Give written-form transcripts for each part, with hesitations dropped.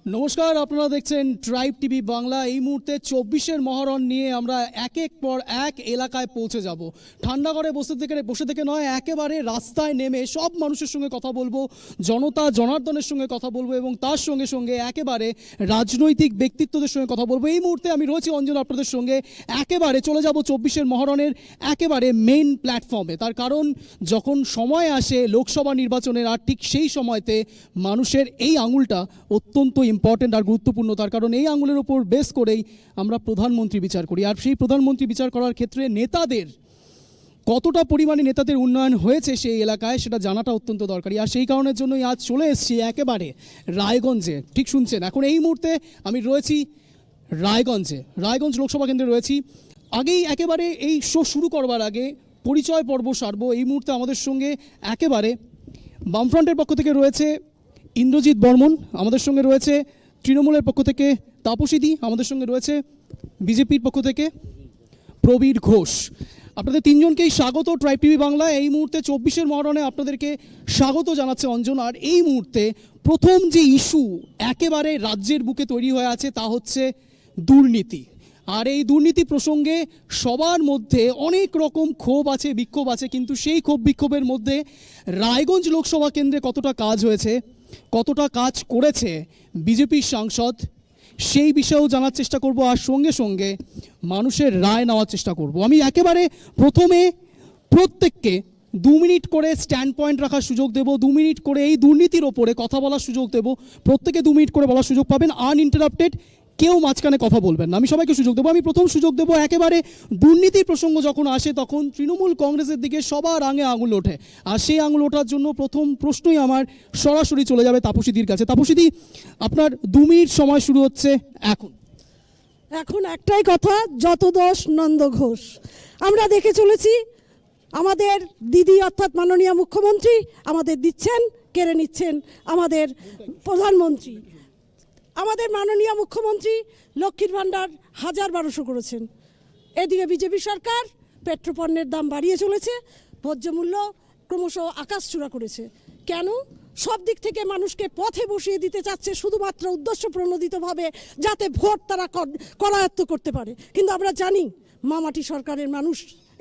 নমস্কার, আপনারা দেখছেন ট্রাইব টিভি বাংলা। এই মুহূর্তে 24-এর মহরণ নিয়ে আমরা এক পর এক এলাকায় পৌঁছে যাব। ঠান্ডা ঘরে বসে থেকে নয়, একেবারে রাস্তায় নেমে সব মানুষের সঙ্গে কথা বলবো, জনতা জনার্দনের সঙ্গে কথা বলবো এবং তার সঙ্গে সঙ্গে একেবারে রাজনৈতিক ব্যক্তিত্বদের সঙ্গে কথা বলবো। এই মুহূর্তে আমি রয়েছি অঞ্জন আপনাদের সঙ্গে, একেবারে চলে যাব 24-এর মহরণের একেবারে মেইন প্ল্যাটফর্মে। তার কারণ যখন সময় আসে লোকসভা নির্বাচনের, আর ঠিক সেই সময়তে মানুষের এই আঙুলটা অত্যন্ত ইম্পর্টেন্ট আর গুরুত্বপূর্ণ। তার কারণ এই আঙুলের ওপর বেস করেই আমরা প্রধানমন্ত্রী বিচার করি, আর সেই প্রধানমন্ত্রী বিচার করার ক্ষেত্রে নেতাদের কতটা পরিমাণে নেতাদের উন্নয়ন হয়েছে সেই এলাকায় সেটা জানাটা অত্যন্ত দরকারি। আর সেই কারণের জন্যই আজ চলে এসেছি একেবারে রায়গঞ্জে। ঠিক শুনছেন, এখন এই মুহূর্তে আমি রয়েছি রায়গঞ্জ লোকসভা কেন্দ্রে রয়েছি। আগেই একেবারে এই শো শুরু করবার আগে পরিচয় পর্ব সারবো। এই মুহূর্তে আমাদের সঙ্গে একেবারে বামফ্রন্টের পক্ষ থেকে রয়েছে ইন্দ্রজিৎ বর্মন, আমাদের সঙ্গে রয়েছে তৃণমূলের পক্ষ থেকে তাপসীদি, আমাদের সঙ্গে রয়েছে বিজেপির পক্ষ থেকে প্রবীর ঘোষ। আপনাদের তিনজনকেই স্বাগত ট্রাইব টিভি বাংলায়। এই মুহূর্তে 24-এর মহরণে আপনাদেরকে স্বাগত জানাচ্ছে অঞ্জন। আর এই মুহূর্তে প্রথম যে ইস্যু একেবারে রাজ্যের বুকে তৈরি হয়ে আছে তা হচ্ছে দুর্নীতি। আর এই দুর্নীতি প্রসঙ্গে সবার মধ্যে অনেক রকম ক্ষোভ আছে, বিক্ষোভ আছে, কিন্তু সেই ক্ষোভ বিক্ষোভের মধ্যে রায়গঞ্জ লোকসভা কেন্দ্রে কতটা কাজ হয়েছে, কতটা কাজ করেছে বিজেপির সাংসদ, সেই বিষয়েও জানার চেষ্টা করব। আর সঙ্গে সঙ্গে মানুষের রায় নেওয়ার চেষ্টা করব। আমি একেবারে প্রথমে প্রত্যেককে 2 মিনিট করে স্ট্যান্ড পয়েন্ট রাখার সুযোগ দেব, 2 মিনিট করে এই দুর্নীতির ওপরে কথা বলার সুযোগ দেব। প্রত্যেকে 2 মিনিট করে বলার সুযোগ পাবেন, আনইন্টারাপ্টেড, কেউ মাঝখানে কথা বলবেন না। আমি সবাইকে সুযোগ দেবো। আমি প্রথম সুযোগ দেবো, একেবারে দুর্নীতির প্রসঙ্গ যখন আসে তখন তৃণমূল কংগ্রেসের দিকে সবার আগে আঙুল ওঠে। আর সেই আঙুল ওঠার জন্য প্রথম প্রশ্নই আমার সরাসরি চলে যাবে তাপসীদির কাছে। তাপসীদি, আপনার 2 মিনিট সময় শুরু হচ্ছে এখন। একটাই কথা, যত দোষ নন্দ ঘোষ। আমরা দেখে চলেছি আমাদের দিদি অর্থাৎ মাননীয় মুখ্যমন্ত্রী আমাদের দিচ্ছেন, কেড়ে নিচ্ছেন আমাদের প্রধানমন্ত্রী। আমাদের মাননীয় মুখ্যমন্ত্রী লক্ষ্মীর ভাণ্ডার 1000-1200 করেছেন। এদিকে বিজেপি সরকার পেট্রোপণ্যের দাম বাড়িয়ে চলেছে, ভোজ্য মূল্য ক্রমশ আকাশ চূড়া করেছে। কেন? সব দিক থেকে মানুষকে পথে বসিয়ে দিতে চাচ্ছে শুধুমাত্র উদ্দেশ্য প্রণোদিতভাবে, যাতে ভোট তারা করায়ত্ত করতে পারে। কিন্তু আমরা জানি মামাটি সরকারের মানুষ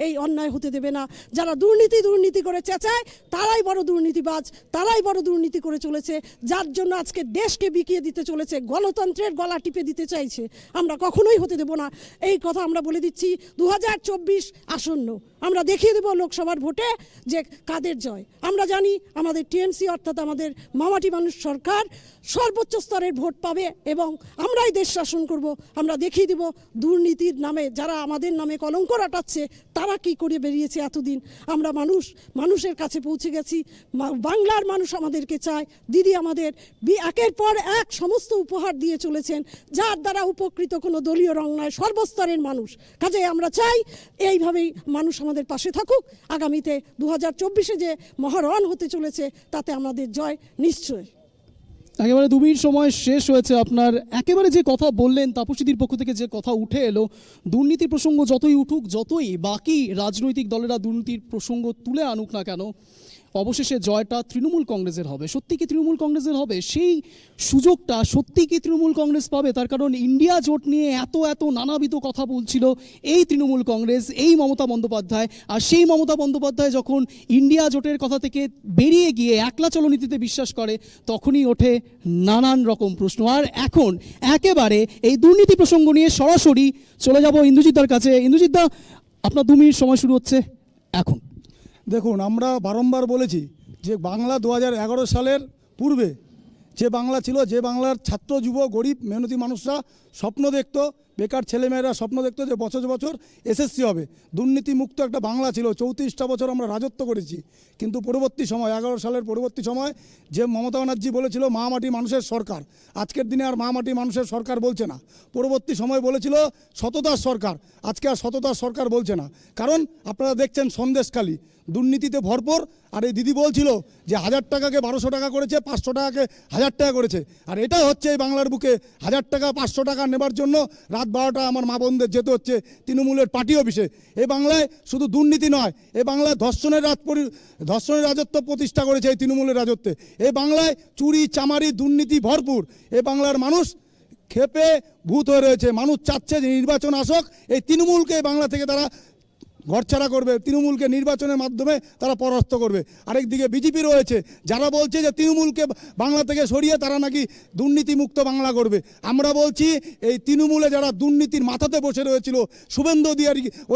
এই অন্যায় হতে দেবে না। যারা দুর্নীতি করে চেঁচায় তারাই বড় দুর্নীতিবাজ, তারাই বড় দুর্নীতি করে চলেছে, যার জন্য আজকে দেশকে বিকিয়ে দিতে চলেছে, গণতন্ত্রের গলা টিপে দিতে চাইছে। আমরা কখনোই হতে দেব না, এই কথা আমরা বলে দিচ্ছি। 2024 আসন্ন, আমরা দেখিয়ে দেব লোকসভার ভোটে যে কাদের জয়। আমরা জানি আমাদের টিএমসি অর্থাৎ আমাদের মামাটি মানুষ সরকার সর্বোচ্চ স্তরের ভোট পাবে এবং আমরাই দেশ শাসন করব। আমরা দেখিয়ে দেব দুর্নীতির নামে যারা আমাদের নামে কলঙ্ক রটাচ্ছে তারা কি করে বেরিয়েছে এতদিন। আমরা মানুষের কাছে পৌঁছে গেছি, বাংলার মানুষ আমাদেরকে চায়। দিদি আমাদের একের পর এক সমস্ত উপহার দিয়ে চলেছেন, যার দ্বারা উপকৃত কোনো দলীয় রং নয়, সর্বস্তরের মানুষ। কাজে আমরা চাই এইভাবেই মানুষ আমাদের পাশে থাকুক। আগামীতে 2024-এ যে মহারণ হতে চলেছে তাতে আমাদের জয় নিশ্চয়। একেবারে 2 মিনিট সময় শেষ হয়েছে আপনার। একেবারে যে কথা বললেন তাপসীদির পক্ষ থেকে, যে কথা উঠে এলো, দুর্নীতির প্রসঙ্গ যতই উঠুক, যতই বাকি রাজনৈতিক দলেরা দুর্নীতির প্রসঙ্গ তুলে আনুক না কেন, অবশেষে জয়টা তৃণমূল কংগ্রেসের হবে। সত্যি কি তৃণমূল কংগ্রেসের হবে? সেই সুযোগটা সত্যি কি তৃণমূল কংগ্রেস পাবে? তার কারণ ইন্ডিয়া জোট নিয়ে এত নানাবিধ কথা বলছিল এই তৃণমূল কংগ্রেস, এই মমতা বন্দ্যোপাধ্যায়। আর সেই মমতা বন্দ্যোপাধ্যায় যখন ইন্ডিয়া জোটের কথা থেকে বেরিয়ে গিয়ে একলা চলনীতিতে বিশ্বাস করে, তখনই ওঠে নানান রকম প্রশ্ন। আর এখন একেবারে এই দুর্নীতি প্রসঙ্গ নিয়ে সরাসরি চলে যাব ইন্দ্রজিৎদার কাছে। ইন্দ্রজিৎদা, আপনার 2 মিনিট সময় শুরু হচ্ছে এখন। দেখুন, আমরা বারংবার বলেছি যে বাংলা 2011 সালের পূর্বে যে বাংলা ছিল, যে বাংলার ছাত্র যুব গরিব মেহনতি মানুষরা স্বপ্ন দেখত, বেকার ছেলেমেয়েরা স্বপ্ন দেখত যে বছর বছর এসএসসি হবে, দুর্নীতিমুক্ত একটা বাংলা ছিল। 34টা বছর আমরা রাজত্ব করেছি। কিন্তু পরবর্তী সময় 11 সালের পরবর্তী সময় যে মমতা ব্যানার্জি বলেছিল মা মাটি মানুষের সরকার, আজকের দিনে আর মা মাটি মানুষের সরকার বলছে না। পরবর্তী সময় বলেছিল সততার সরকার, আজকে আর সততার সরকার বলছে না। কারণ আপনারা দেখছেন সন্দেশখালী দুর্নীতিতে ভরপুর। আর এই দিদি বলছিল যে 1000 টাকাকে 1200 টাকা করেছে, 500 টাকাকে 1000 টাকা করেছে। আর এটা হচ্ছে এই বাংলার বুকে 1000 টাকা 500 টাকা নেবার জন্য রাত 12টা আমার মা বোনদের যেতে হচ্ছে তৃণমূলের পার্টি অফিসে। এই বাংলায় শুধু দুর্নীতি নয়, এই বাংলায় ধর্ষণের রাজত্ব প্রতিষ্ঠা করেছে এই তৃণমূলের রাজত্বে। এই বাংলায় চুরি চামারি দুর্নীতি ভরপুর। এই বাংলার মানুষ ক্ষেপে ভূত হয়ে রয়েছে। মানুষ চাচ্ছে যে নির্বাচন আসুক, এই তৃণমূলকে বাংলা থেকে তারা ঘরছাড়া করবে, তৃণমূলকে নির্বাচনের মাধ্যমে তারা পরাস্ত করবে। আরেকদিকে বিজেপি রয়েছে যারা বলছে যে তৃণমূলকে বাংলা থেকে সরিয়ে তারা নাকি দুর্নীতিমুক্ত বাংলা করবে। আমরা বলছি এই তৃণমূলে যারা দুর্নীতির মাথাতে বসে রয়েছিল, শুভেন্দু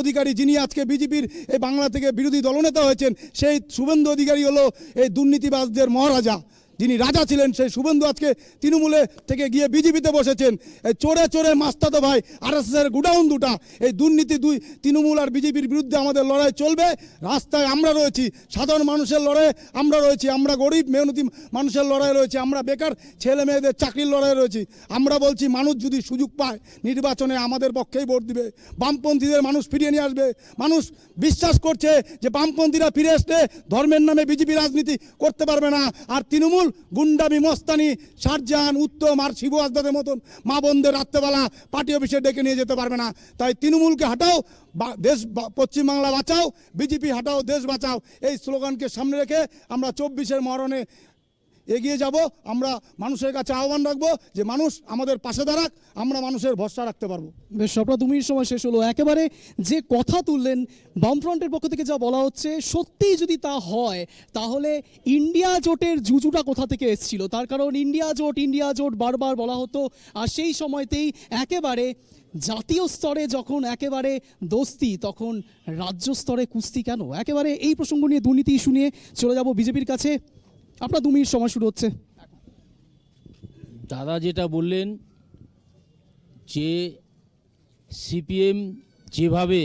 অধিকারী যিনি আজকে বিজেপির এই বাংলা থেকে বিরোধী দলনেতা হয়েছেন, সেই শুভেন্দু অধিকারী হলো এই দুর্নীতিবাজদের মহারাজা। যিনি রাজা ছিলেন সেই শুভেন্দু আজকে তৃণমূলে থেকে গিয়ে বিজেপিতে বসেছেন। এই চোরে চোরে মাস্তাতো ভাই আরএসএসের গুডাউন দুটা, এই দুর্নীতি দুই তৃণমূল আর বিজেপির বিরুদ্ধে আমাদের লড়াই চলবে। রাস্তায় আমরা রয়েছি, সাধারণ মানুষের লড়াই আমরা রয়েছি, আমরা গরিব মেহনতি মানুষের লড়াই রয়েছে, আমরা বেকার ছেলে মেয়েদের চাকরির লড়াই রয়েছি। আমরা বলছি মানুষ যদি সুযোগ পায় নির্বাচনে আমাদের পক্ষেই ভোট দিবে, বামপন্থীদের মানুষ ফিরিয়ে নিয়ে আসবে। মানুষ বিশ্বাস করছে যে বামপন্থীরা ফিরে আসলে ধর্মের নামে বিজেপি রাজনীতি করতে পারবে না। আর তৃণমূল গুন্ডামি মস্তানি শাহজাহান উত্তম আর শিবু আজদাদের মতন মা বোনদের রাত্রেবেলা পার্টি অফিসে ডেকে নিয়ে যেতে পারবে না। তাই তৃণমূলকে হাঁটাও, দেশ পশ্চিমবাংলা বাঁচাও, বিজেপি হাঁটাও, দেশ বাঁচাও, এই স্লোগানকে সামনে রেখে আমরা 24-এর মহারণে এগিয়ে যাব। আমরা মানুষের কাছে আহ্বান রাখবো যে মানুষ আমাদের পাশে দাঁড়াক, আমরা মানুষের ভরসা রাখতে পারবো। বেশ, আপনার 2 মিনিট সময় শেষ হলো। একেবারে যে কথা তুললেন বামফ্রন্টের পক্ষ থেকে যা বলা হচ্ছে, সত্যিই যদি তা হয় তাহলে ইন্ডিয়া জোটের জুজুটা কোথা থেকে এসেছিল? তার কারণ ইন্ডিয়া জোট বারবার বলা হতো, আর সেই সময়তেই একেবারে জাতীয় স্তরে যখন একেবারে দোস্তি, তখন রাজ্য স্তরে কুস্তি কেন? একেবারে এই প্রসঙ্গ নিয়ে দুর্নীতি ইস্যু নিয়ে চলে যাব বিজেপির কাছে। আপনার 2 মিনিট সময় শুরু হচ্ছে। দাদা যেটা বললেন যে সিপিএম যেভাবে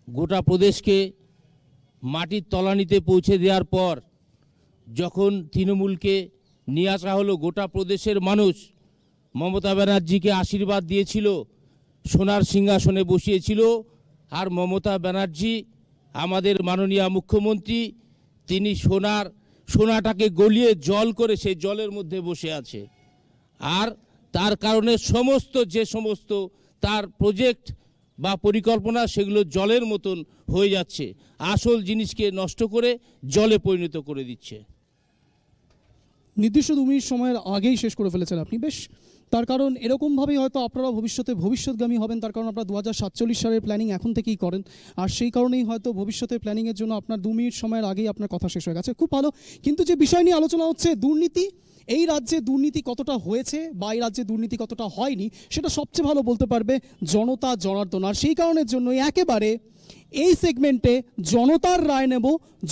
গোটা প্রদেশকে মাটির তলানিতে পৌঁছে দেওয়ার পর যখন তৃণমূলকে নিয়ে আসা হলো, গোটা প্রদেশের মানুষ মমতা ব্যানার্জিকে আশীর্বাদ দিয়েছিল, সোনার সিংহাসনে বসিয়েছিল। আর মমতা ব্যানার্জি আমাদের মাননীয় মুখ্যমন্ত্রী, তিনি সোনাটাকে গলিয়ে জল করে সেই জলের মধ্যে বসে আছে। আর তার কারণে যে সমস্ত তার প্রজেক্ট বা পরিকল্পনা সেগুলো জলের মতন হয়ে যাচ্ছে, আসল জিনিসকে নষ্ট করে জলে পরিণত করে দিচ্ছে। নির্দিষ্ট 2 মিনিট সময়ের আগেই শেষ করে ফেলেছেন আপনি। বেশ, তার কারণ এরকমভাবেই হয়তো আপনারা ভবিষ্যৎগামী হবেন। তার কারণ আপনারা 2047 সালের প্ল্যানিং এখন থেকেই করেন, আর সেই কারণেই হয়তো ভবিষ্যতের প্ল্যানিংয়ের জন্য আপনার 2 মিনিট সময়ের আগেই আপনার কথা শেষ হয়ে গেছে। খুব ভালো। কিন্তু যে বিষয় নিয়ে আলোচনা হচ্ছে দুর্নীতি, এই রাজ্যে দুর্নীতি কতটা হয়েছে বা এই রাজ্যে দুর্নীতি কতটা হয়নি, সেটা সবচেয়ে ভালো বলতে পারবে জনতা জনার্দন। আর সেই কারণের জন্যই একেবারে এই সেগমেন্টে জনতার রায় নেব।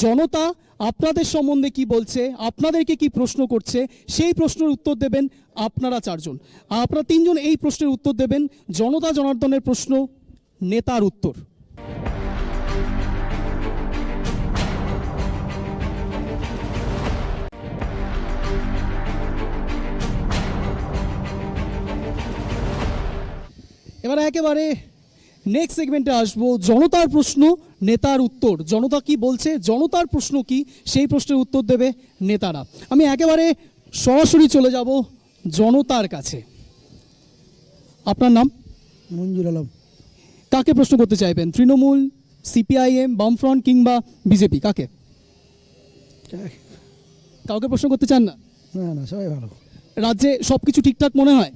জনতা আপনাদের সম্বন্ধে কি বলছে, আপনাদেরকে কি প্রশ্ন করছে, সেই প্রশ্নের উত্তর দেবেন আপনারা 4 জন। আর আপনারা 3 জন এই প্রশ্নের উত্তর দেবেন। জনতা জনার্দনের প্রশ্ন, নেতার উত্তর। এবার একেবারে নেক্সট সেগমেন্টে আসবো, জনতার প্রশ্ন, নেতার উত্তর। জনতা কি বলছে, জনতার প্রশ্ন কি, সেই প্রশ্নের উত্তর দেবে নেতারা। আমি একেবারে সরাসরি চলে যাব জনতার কাছে। আপনার নাম? মঞ্জুর আলম। কাকে প্রশ্ন করতে চাইবেন? তৃণমূল, সিপিআইএম, বামফ্রন্ট কিংবা বিজেপি? কাকে? কাউকে প্রশ্ন করতে চান না? না, সবাই ভালো। রাজ্যে সব কিছু ঠিকঠাক মনে হয়?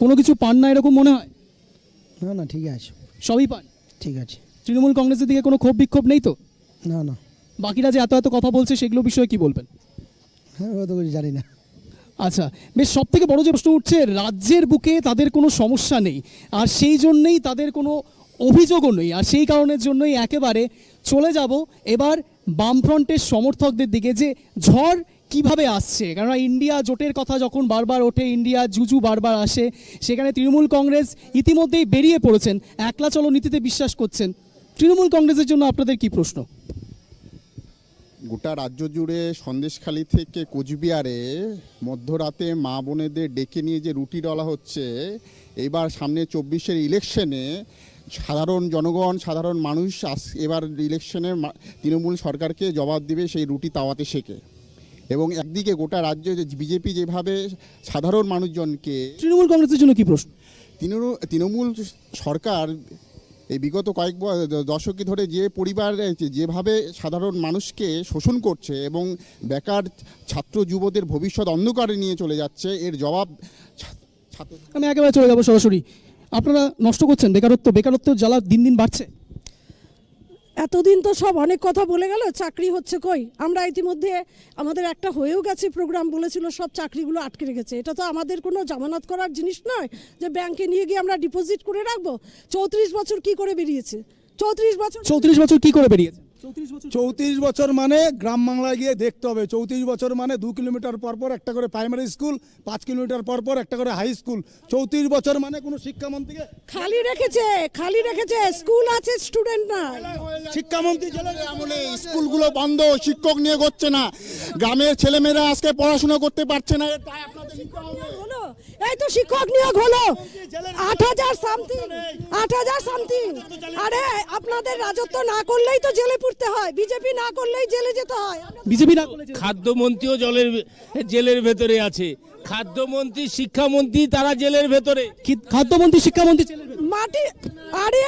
কোনো কিছু পান না এরকম মনে হয়? না, ঠিক আছে, সবই পান। ঠিক আছে। তৃণমূল কংগ্রেসের দিকে কোনো ক্ষোভ বিক্ষোভ নেই তো? না। বাকিরা যে এত কথা বলছে সেগুলো বিষয়ে কি বলবেন? হ্যাঁ, অত কিছু জানি না। আচ্ছা, বেশ, সব থেকে বড় যে প্রশ্ন উঠছে, রাজ্যের বুকে তাদের কোনো সমস্যা নেই, আর সেই জন্যই তাদের কোনো অভিযোগও নেই, আর সেই কারণের জন্যই একেবারে চলে যাব এবার বামফ্রন্টের সমর্থকদের দিকে, যে ঝড় কিভাবে আসছে। কেননা ইন্ডিয়া জোটের কথা যখন বারবার ওঠে, ইন্ডিয়া জুজু বারবার আসে, সেখানে তৃণমূল কংগ্রেস ইতিমধ্যেই বেরিয়ে পড়েছেন, একলা চলো নীতিতে বিশ্বাস করছেন। তৃণমূল কংগ্রেসের জন্য আপনাদের কি প্রশ্ন? গোটা রাজ্য জুড়ে সন্দেশখালী থেকে কোচবিহারে মধ্যরাতে মা বোনেদের ডেকে নিয়ে যে রুটি ডলা হচ্ছে, এবার সামনে 24-এর ইলেকশনে সাধারণ জনগণ, সাধারণ মানুষ এবার ইলেকশনে তৃণমূল সরকারকে জবাব দেবে সেই রুটি তাওয়াতে শেখে। এবং একদিকে গোটা রাজ্যে বিজেপি যেভাবে সাধারণ মানুষজনকে, তৃণমূল কংগ্রেসের জন্য কি প্রশ্ন? তৃণমূল সরকার এই বিগত কয়েক দশকে ধরে যে পরিবার যেভাবে সাধারণ মানুষকে শোষণ করছে এবং বেকার ছাত্র যুবদের ভবিষ্যৎ অন্ধকারে নিয়ে চলে যাচ্ছে, এর জবাব ছাত্র। আমি একেবারে চলে যাবো সরাসরি। আপনারা নষ্ট করছেন বেকারত্বের জ্বালা দিন দিন বাড়ছে। এতদিন তো সব অনেক কথা বলে গেল, চাকরি হচ্ছে কই? আমরা ইতিমধ্যে আমাদের একটা হয়েও গেছে প্রোগ্রাম, বলেছিল সব চাকরিগুলো আটকে রেখেছে। এটা তো আমাদের কোনো জামানত করার জিনিস নয় যে ব্যাংকে নিয়ে গিয়ে আমরা ডিপোজিট করে রাখবো। 34 বছর কি করে বেরিয়েছে? 34 বছর কি করে বেরিয়েছে? 34 বছর মানে গ্রাম বাংলায় গিয়ে দেখতে হবে। 34 বছর মানে 2 কিলোমিটার পর পর একটা করে প্রাইমারি স্কুল, 5 কিলোমিটার পর পর একটা করে হাই স্কুল। 34 বছর মানে কোনো শিক্ষামন্ত্রীকে খালি রেখেছে, স্কুল আছে, স্টুডেন্ট না। শিক্ষামন্ত্রী আমলে স্কুলগুলো বন্ধ, শিক্ষক নিয়োগ হচ্ছে না, গ্রামের ছেলেমেয়েরা আজকে পড়াশোনা করতে পারছে না। তাই আপনাদের নিতে হবে। এই তো শিক্ষক নিয়োগ হলো 8,000 সামথিং। আরে আপনাদের রাজত্ব না করলেই তো জেলে পড়তে হয়, বিজেপি না করলেই জেলে যেতে হয়। বিজেপি না করলে খাদ্যমন্ত্রীও জেলের ভেতরে আছে, খাদ্যমন্ত্রী, শিক্ষামন্ত্রী তারা জেলের ভেতরে। খাদ্যমন্ত্রী, শিক্ষামন্ত্রী মাটি, আরে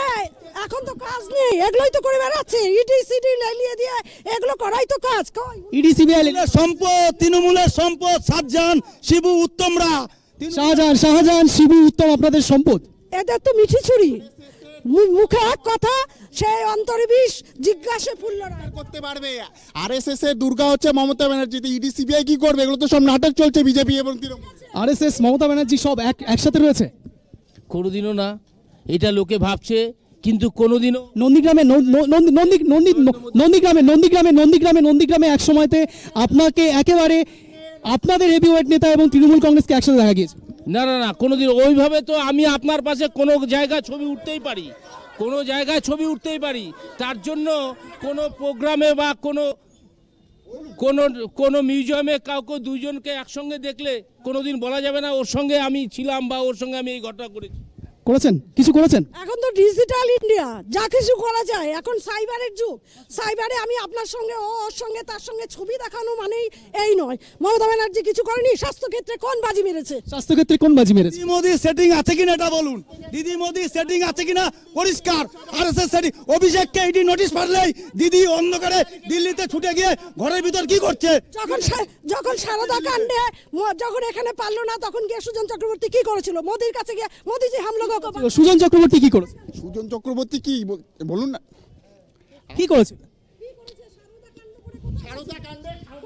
এখন তো কাজ নেই, এগুলোই তো করে বেড়াচ্ছে। ইডি সিডি লেলিয়ে দিয়ে এগুলো করাই তো কাজ। ইডি সিবিআই সম্পদ, তৃণমূলের সম্পদ, শাহজাহান, শিবু, উত্তমরা। শাহজাহান, শিবু, উত্তম আপনাদের সম্পদ। এদের তো মিঠি ছুরি, মুখে এক কথা, সে অন্তরে বিষ, জিজ্ঞাসে ফুল্লরা করতে পারবে। আরএসএস এর দুর্গা হচ্ছে মমতা ব্যানার্জি, ইডি সিবিআই কি করবে? এগুলো তো সব নাটক চলছে বিজেপি এবং তৃণমূল। আরএসএস, মমতা ব্যানার্জি সব একসাথে রয়েছে। কোনোদিনও না, এটা লোকে ভাবছে, কিন্তু কোনোদিনও। নন্দীগ্রামে এক সময়তে আপনাকে একেবারে আপনাদের হেভিওয়েট নেতা এবং তৃণমূল কংগ্রেসকে একসাথে দেখা গিয়েছে। না, কোনোদিন ওইভাবে তো আমি আপনার পাশে কোনো জায়গায় ছবি উঠতেই পারি, তার জন্য কোনো প্রোগ্রামে বা কোনো মিউজিয়ামে কাউকে দুইজনকে একসঙ্গে দেখলে কোনোদিন বলা যাবে না ওর সঙ্গে আমি ছিলাম বা ওর সঙ্গে আমি এই ঘটনা কিছু করেছেন। এখন তো ডিজিটাল ইন্ডিয়া, যা কিছু করা যায়। এখন সাইবারের যুগ, সাইবারে আমি আপনার সঙ্গে ওর সঙ্গে তার সঙ্গে ছবি দেখানো মানেই এই নয়। মমতা ব্যানার্জি কিছু করেনি। স্বাস্থ্যক্ষেত্রে কোন বাজি মেরেছে? দিদি মোদি সেটিং আছে কিনা এটা বলুন। দিদি মোদি সেটিং আছে কিনা পরিষ্কার। RSS setting. অভিষেককে ইডি নোটিশ পারলেই দিদি অন্ধকারে দিল্লিতে ছুটে গিয়ে ঘরের ভিতর কি করছে? যখন সারদা কাণ্ডে যখন এখানে পারলো না, তখন গিয়ে সুজন চক্রবর্তী কি করেছিল? মোদির কাছে গিয়ে মোদিজি হামলা। সুজন চক্রবর্তী কি করেছে? সুজন চক্রবর্তী কি বলুন না, কি করেছে?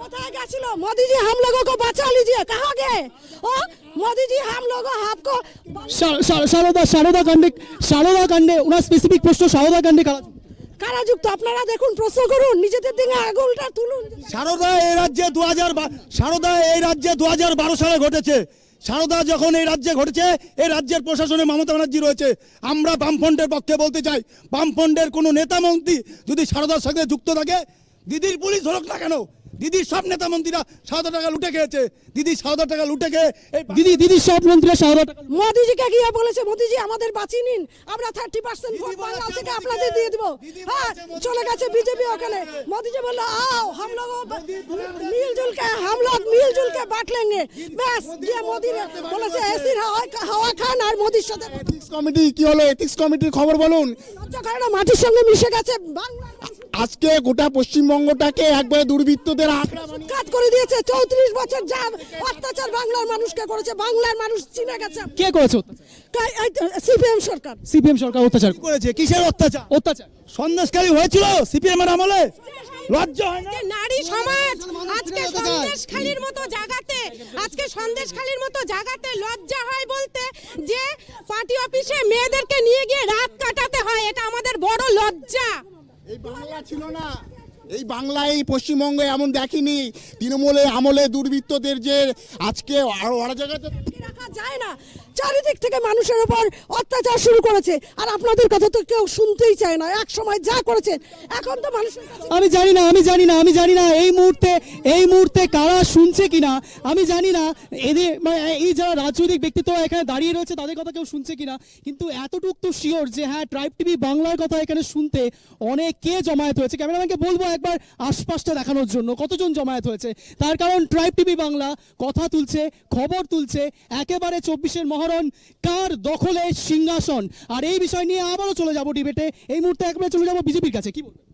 কোথায় গেছিল? মোদিজি हम लोगों को बचा लीजिए, कहाँ गए? मोदी जी हम लोगों आपको সারদা কাণ্ডে ওনার স্পেসিফিক প্রশ্ন। সারদা কাণ্ডে কারাযুক্ত আপনারা দেখুন, প্রশ্ন করুন, নিজেদের দিকে আঙুলটা তুলুন। সারদা এই রাজ্যে 2012 সালে ঘটেছে। সারদা যখন এই রাজ্যে ঘটেছে, এই রাজ্যের প্রশাসনে মমতা ব্যানার্জি রয়েছে। আমরা বামফ্রন্টের পক্ষে বলতে চাই, বামফ্রন্টের কোনো নেতা মন্ত্রী যদি সারদার সঙ্গে যুক্ত থাকে, দিদির পুলিশ ধরুক না কেন, দিদির সব নেতা মন্ত্রীরা 7,000 টাকা লুটে খেয়েছে। দিদি 7,000 টাকা লুটে খেয়ে দিদির সব মন্ত্রীরা 7,000 টাকা মোদিজিকে গিয়ে বলেছে, মোদিজি আমাদের বাঁচিয়ে নিন, আমরা 30% ভোট বাংলা থেকে আপনাদের দিয়ে দিব। হ্যাঁ, চলে গেছে বিজেপি ওখানে। মোদিজি বলল आओ हम लोग मिलजुल के बांट लेंगे। ব্যাস, গিয়ে মোদি বলেছে এসির হাওয়া খান আর মোদির সাথে। এথিক্স কমিটি কি হলো? এথিক্স কমিটির খবর বলুন। লজ্জা করে না? মাটির সঙ্গে মিশে গেছে বাংলা। আজকে গোটা পশ্চিমবঙ্গটাকে একবারে দুর্বৃত্তদের কাজ করে দিয়েছে। 34 বছর যা অত্যাচার বাংলার মানুষকে করেছে, বাংলার মানুষ চিনে গেছে। কে করেছে? সিপিএম সরকার অত্যাচার করেছে। কিসের অত্যাচার? সন্দেশকারী হয়েছিল সিপিএম এর আমলে। লজ্জা হয় না? নারী সমাজ আজকে সন্দেশখালীর মতো জায়গাতে লজ্জা হয় বলতে যে পার্টি অফিসে মেয়েদেরকে নিয়ে গিয়ে রাত কাটাতে হয়, এটা আমাদের বড় লজ্জা। এই বাংলা ছিল না, এই বাংলায় এই পশ্চিমবঙ্গে এমন দেখিনি। তৃণমূলের আমলে দুর্বৃত্তদের যে আজকে আরো জায়গাতে রাখা যায় না। চারিদিক থেকে মানুষের উপর অত্যাচার শুরু করেছে, আর আপনাদের কথা তো কেউ শুনতেই চায় না। এক সময় যা করেছে, এখন তো মানুষের কাছে আমি জানি না এই মুহূর্তে কারা শুনছে কিনা, আমি জানি না এদের মানে এই যারা রাজনৈতিক ব্যক্তিত্ব এখানে দাঁড়িয়ে রয়েছে তাদের কথা কেউ শুনছে কিনা, কিন্তু এতটুক তো শিওর যে হ্যাঁ ট্রাইব টিভি বাংলার কথা এখানে শুনতে অনেকে জমায়েত হয়েছে। ক্যামেরাম্যানকে বলবো একবার আশপাশটা দেখানোর জন্য কতজন জমায়েত হয়েছে, তার কারণ ট্রাইব টিভি বাংলা কথা তুলছে, খবর তুলছে একেবারে 24-এর মহরণ কার দখলে সিংহাসন। আর এই বিষয় নিয়ে আবারও চলে যাব ডিবেটে, এই মুহূর্তে একবারে চলে যাব বিজেপির কাছে। কি বলবেন?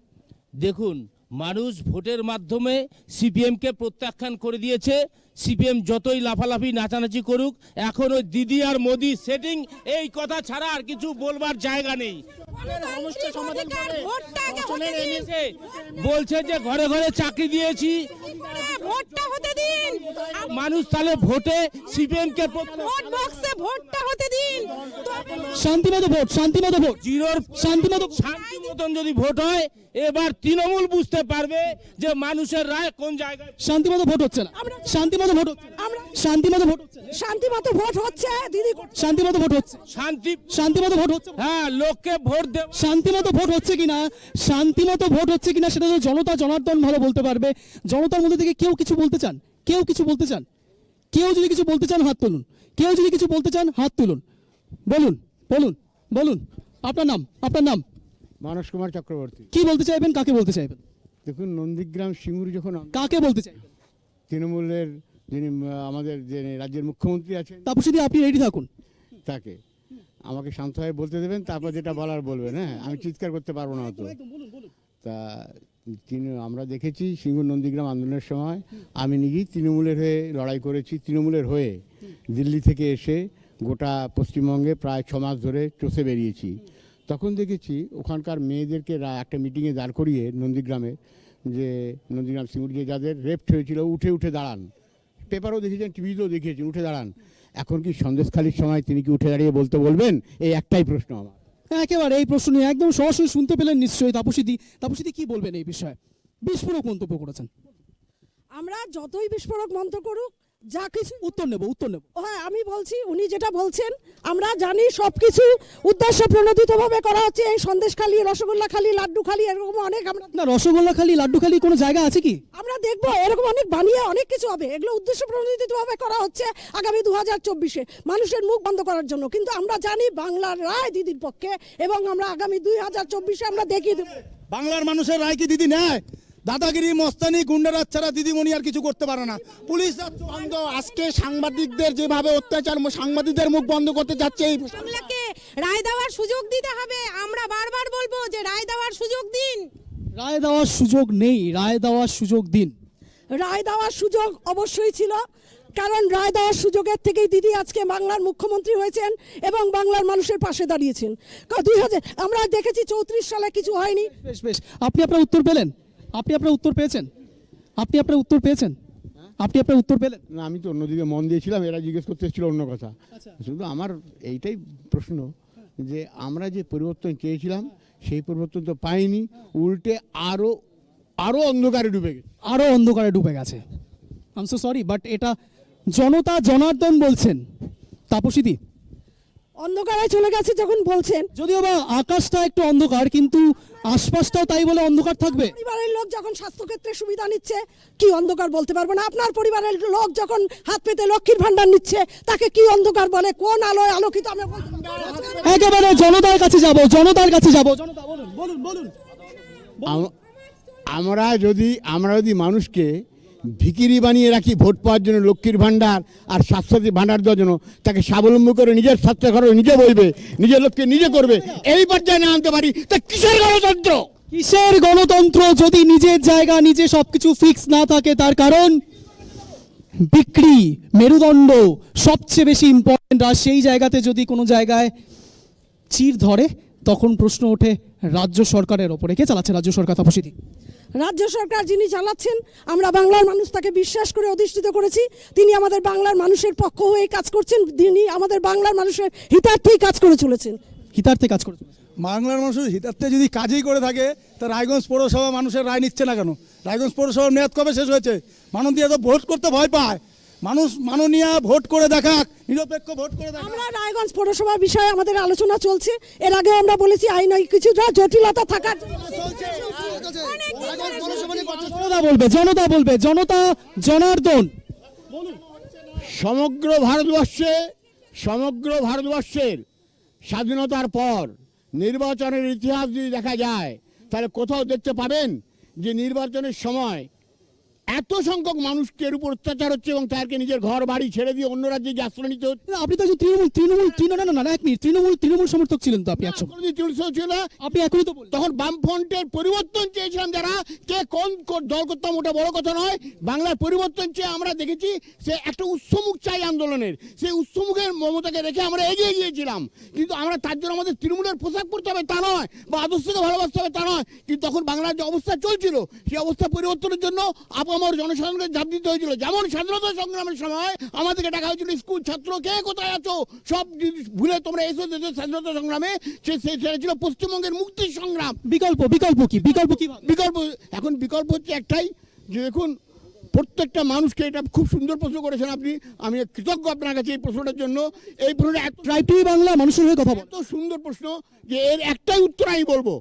দেখুন, মানুষ ভোটের মাধ্যমে সিপিএমকে প্রত্যাখ্যান করে দিয়েছে। সিপিএম যতই লাফালাফি নাচানাচি করুক, এখন ওই দিদি আর মোদি সেটিং, এই কথা ছাড়া আর কিছু বলবার জায়গা নেই। বলছে যে ঘরে ঘরে চাকরি দিয়েছি, ভোটটা হতে দিন, মানুষ তাহলে ভোটে সিপিএমকে ভোট বক্সে ভোটটা হতে দিন। শান্তিমতো ভোট জিরোর শান্তি মতন যদি ভোট হয়, এবার তৃণমূল বুঝতে পারবে যে মানুষের রায় কোন জায়গায়। শান্তিমতো ভোট হচ্ছে না, শান্তিমতো ভোট হচ্ছে না, শান্তিমতো ভোট হচ্ছে দিদি, শান্তিমতো ভোট হচ্ছে, শান্তিমতো ভোট হচ্ছে। হ্যাঁ, লোককে ভোট দেব। শান্তিমতো ভোট হচ্ছে কিনা সেটা তো জনতা জনার্দন ভালো বলতে পারবে। জনতার মধ্যে থেকে কেউ কিছু বলতে চান, কেউ যদি কিছু বলতে চান হাত তুলুন, বলুন আপনার নাম মানস কুমার চক্রবর্তী। কি বলতে চাইবেন, কাকে বলতে চাইবেন? দেখুন, নন্দীগ্রাম সিঙ্গুর যখন কাকে বলতে চাইবেন? তৃণমূলের যিনি আমাদের যে রাজ্যের মুখ্যমন্ত্রী আছেন, তাপসী আপনি রেডি থাকুন, তাকে আমাকে শান্ত হয়ে বলতে দেবেন, তারপর যেটা বলার বলবেন। হ্যাঁ, আমি চিৎকার করতে পারবো না অত। তা আমরা দেখেছি সিঙ্গুর নন্দীগ্রাম আন্দোলনের সময় আমি নিজেই তৃণমূলের হয়ে লড়াই করেছি। তৃণমূলের হয়ে দিল্লি থেকে এসে গোটা পশ্চিমবঙ্গে প্রায় 6 মাস ধরে চষে বেরিয়েছি। তখন দেখেছি ওখানকার মেয়েদেরকে একটা মিটিংয়ে দাঁড় করিয়ে নন্দীগ্রামে, যে নন্দীগ্রাম সিঙ্গুর যে যাদের রেপ্ট হয়েছিল, উঠে দাঁড়ান। পেপারও দেখেছেন, টিভিতেও দেখিয়েছেন, উঠে দাঁড়ান। এখন কি সন্দেশখালির সময় তিনি কি উঠে দাঁড়িয়ে বলতে বলবেন? এই একটাই প্রশ্ন আমার। একেবারে এই প্রশ্ন নিয়ে একদম সরাসরি শুনতে পেলেন নিশ্চয়ই। তাপসী কি বলবেন এই বিষয়ে? বিস্ফোরক মন্তব্য করেছেন। আমরা যতই বিস্ফোরক মন্তব্য করুক, যা কিছু উত্তর নেব। হ্যাঁ, আমি বলছি, উনি যেটা বলছেন আমরা জানি সবকিছু উদ্দেশ্য প্রণোদিতভাবে করা হচ্ছে। এই সন্দেশখালি, রসগোল্লাখালি, লাড্ডুখালি, এরকম অনেক আমরা না, রসগোল্লাখালি লাড্ডুখালি কোনো জায়গা আছে কি? আমরা দেখবো, এরকম অনেক বানিয়ে অনেক কিছু হবে। এগুলো উদ্দেশ্য প্রণোদিতভাবে করা হচ্ছে আগামী 2024-এ মানুষের মুখ বন্ধ করার জন্য। কিন্তু আমরা জানি বাংলার রায় দিদির পক্ষে, এবং আমরা আগামী 2024-এ আমরা দেখিয়ে দেবো। বাংলার মানুষের রায় কি দিদি নেয়? দাদাগিরি, মস্তানি, গুন্ডারাজ ছাড়া দিদিমণি আর কিছু করতে পারে না। পুলিশ বন্ধ। আজকে সাংবাদিকদের যেভাবে অত্যাচার, সাংবাদিকদের মুখ বন্ধ করতে যাচ্ছে, এই বাংলাকে রায় দেওয়ার সুযোগ দিতে হবে। আমরা বারবার বলবো যে রায় দেওয়ার সুযোগ দিন। রায় দেওয়ার সুযোগ নেই, রায় দেওয়ার সুযোগ দিন। রায় দেওয়ার সুযোগ অবশ্যই ছিল, কারণ রায় দেওয়ার সুযোগের থেকেই দিদি আজকে বাংলার মুখ্যমন্ত্রী হয়েছেন এবং বাংলার মানুষের পাশে দাঁড়িয়েছেন। 2000 আমরা দেখেছি 34 সালে কিছু হয়নি। বেশ আপনি আপনার উত্তর পেলেন? আপনি আপনার উত্তর পেলেন? না, আমি তো অন্যদিকে মন দিয়েছিলাম, এরা জিজ্ঞেস করতে এসেছিল অন্য কথা। শুধু আমার এইটাই প্রশ্ন যে আমরা যে পরিবর্তন চেয়েছিলাম সেই পরিবর্তন তো পাইনি, উল্টে আরো অন্ধকারে ডুবে গেছে। I am so sorry, but এটা জনতা জনার্দন বলছেন। তাপসী অন্ধকারে চলে গেছে যখন বলছেন, যদিও বা আকাশটা একটু অন্ধকার, কিন্তু আশপাশটাও তাই বলে অন্ধকার থাকবে? পরিবারের লোক যখন স্বাস্থ্যক্ষেত্রে সুবিধা নিচ্ছে, কি অন্ধকার বলতে পারবো না? আপনার পরিবারের লোক যখন হাত পেতে লক্ষ্মীর ভান্ডার নিচ্ছে, তাকে কি অন্ধকার বলে? কোন আলোয় আলোকিত? আমরা একেবারে জনতার কাছে যাব। জনতা বলুন। আমরা যদি মানুষকে ভিখিরি বানিয়ে রাখি ভোট পাওয়ার জন্য, লক্ষ্মীর ভান্ডার আর স্বাস্থ্যসাথী ভান্ডার দেওয়ার জন্য, তাকে স্বাবলম্বী করে নিজের স্বাস্থ্য খরচ নিজে বলবে, নিজের লোককে নিজে করবে, এই পর্যায়ে না আনতে পারি, তা কিসের গণতন্ত্র? যদি নিজের জায়গা নিজে সবকিছু ফিক্স না থাকে, তার কারণ বিক্রি, মেরুদণ্ড সবচেয়ে বেশি ইম্পর্টেন্ট। আর সেই জায়গাতে যদি কোনো জায়গায় চির ধরে, তখন প্রশ্ন ওঠে রাজ্য সরকারের ওপরে। কে চালাচ্ছে রাজ্য সরকার? তাপসী রাজ্য সরকার যিনি চালাচ্ছেন, আমরা বাংলার মানুষ তাকে বিশ্বাস করে অধিষ্ঠিত করেছি। তিনি আমাদের বাংলার মানুষের পক্ষ হয়ে কাজ করছেন, তিনি আমাদের বাংলার মানুষের হিতার্থেই কাজ করে চলেছেন। বাংলার মানুষের হিতার্থে যদি কাজই করে থাকে, তা রায়গঞ্জ পৌরসভা মানুষের রায় নিচ্ছে না কেন? রায়গঞ্জ পৌরসভার মেয়াদ কবে শেষ হয়েছে? মাননীয় তো ভোট করতে ভয় পায়। মানুষ মাননীয়া ভোট করে দেখাক, নিরপেক্ষ ভোট করে দেখাক। আমরা রায়গঞ্জ পৌরসভা বিষয়ে আমাদের আলোচনা চলছে। এর আগে আমরা বলেছি আইনে কিছুটা জটিলতা থাকার জনতা বলবে জনতা জনার্দন। সমগ্র ভারতবর্ষের স্বাধীনতার পর নির্বাচনের ইতিহাস যদি দেখা যায় তাহলে কোথাও দেখতে পাবেন যে নির্বাচনের সময় এত সংখ্যক মানুষের উপর অত্যাচার হচ্ছে এবং তাদেরকে নিজের ঘর বাড়ি ছেড়ে দিয়ে অন্য রাজ্যে গিয়ে আশ্রয় নিতে হচ্ছে। আপনি তো একজন তৃণমূল সমর্থক ছিলেন তো আপনি একসময়, ছিল আপনি এখনই তো বললেন। তখন বামফ্রন্টের পরিবর্তন চেয়েছিলাম, যারা কে কোন দল করতাম ওটা বড় কথা নয়, বাংলার পরিবর্তন চেয়ে আমরা দেখেছি সে একটা উৎসমুখ চাই আন্দোলনের, সেই উৎসমুখের মমতাকে রেখে আমরা এগিয়ে গিয়েছিলাম। কিন্তু আমরা তার জন্য আমাদের তৃণমূলের পোশাক পরতে হবে তা নয়, বা আদর্শকে ভালোবাসতে হবে তা নয়, কিন্তু তখন বাংলার যে অবস্থা চলছিল সেই অবস্থা পরিবর্তনের জন্য আমার জনসাধারণকে ঝাঁপ দিতে হয়েছিল। যেমন স্বাধীনতা সংগ্রামের সময় আমাদেরকে ডাকা হয়েছিল স্কুল ছাত্র কে কোথায় আছো সব ভুলে তোমরা এসো দেশের স্বাধীনতা সংগ্রামে, সেটা ছিল পশ্চিমবঙ্গের মুক্তির সংগ্রাম। বিকল্প কি এখন বিকল্প হচ্ছে একটাই, যে দেখুন প্রত্যেকটা মানুষকে, এটা খুব সুন্দর প্রশ্ন করেছেন আপনি, আমি কৃতজ্ঞ আপনার কাছে এই প্রশ্নটার জন্য। এই প্রশ্নটা ট্রাইব টিভি বাংলা মানুষের হয়ে কথা বলে। এত সুন্দর প্রশ্ন যে এর একটাই উত্তর আমি বলবো,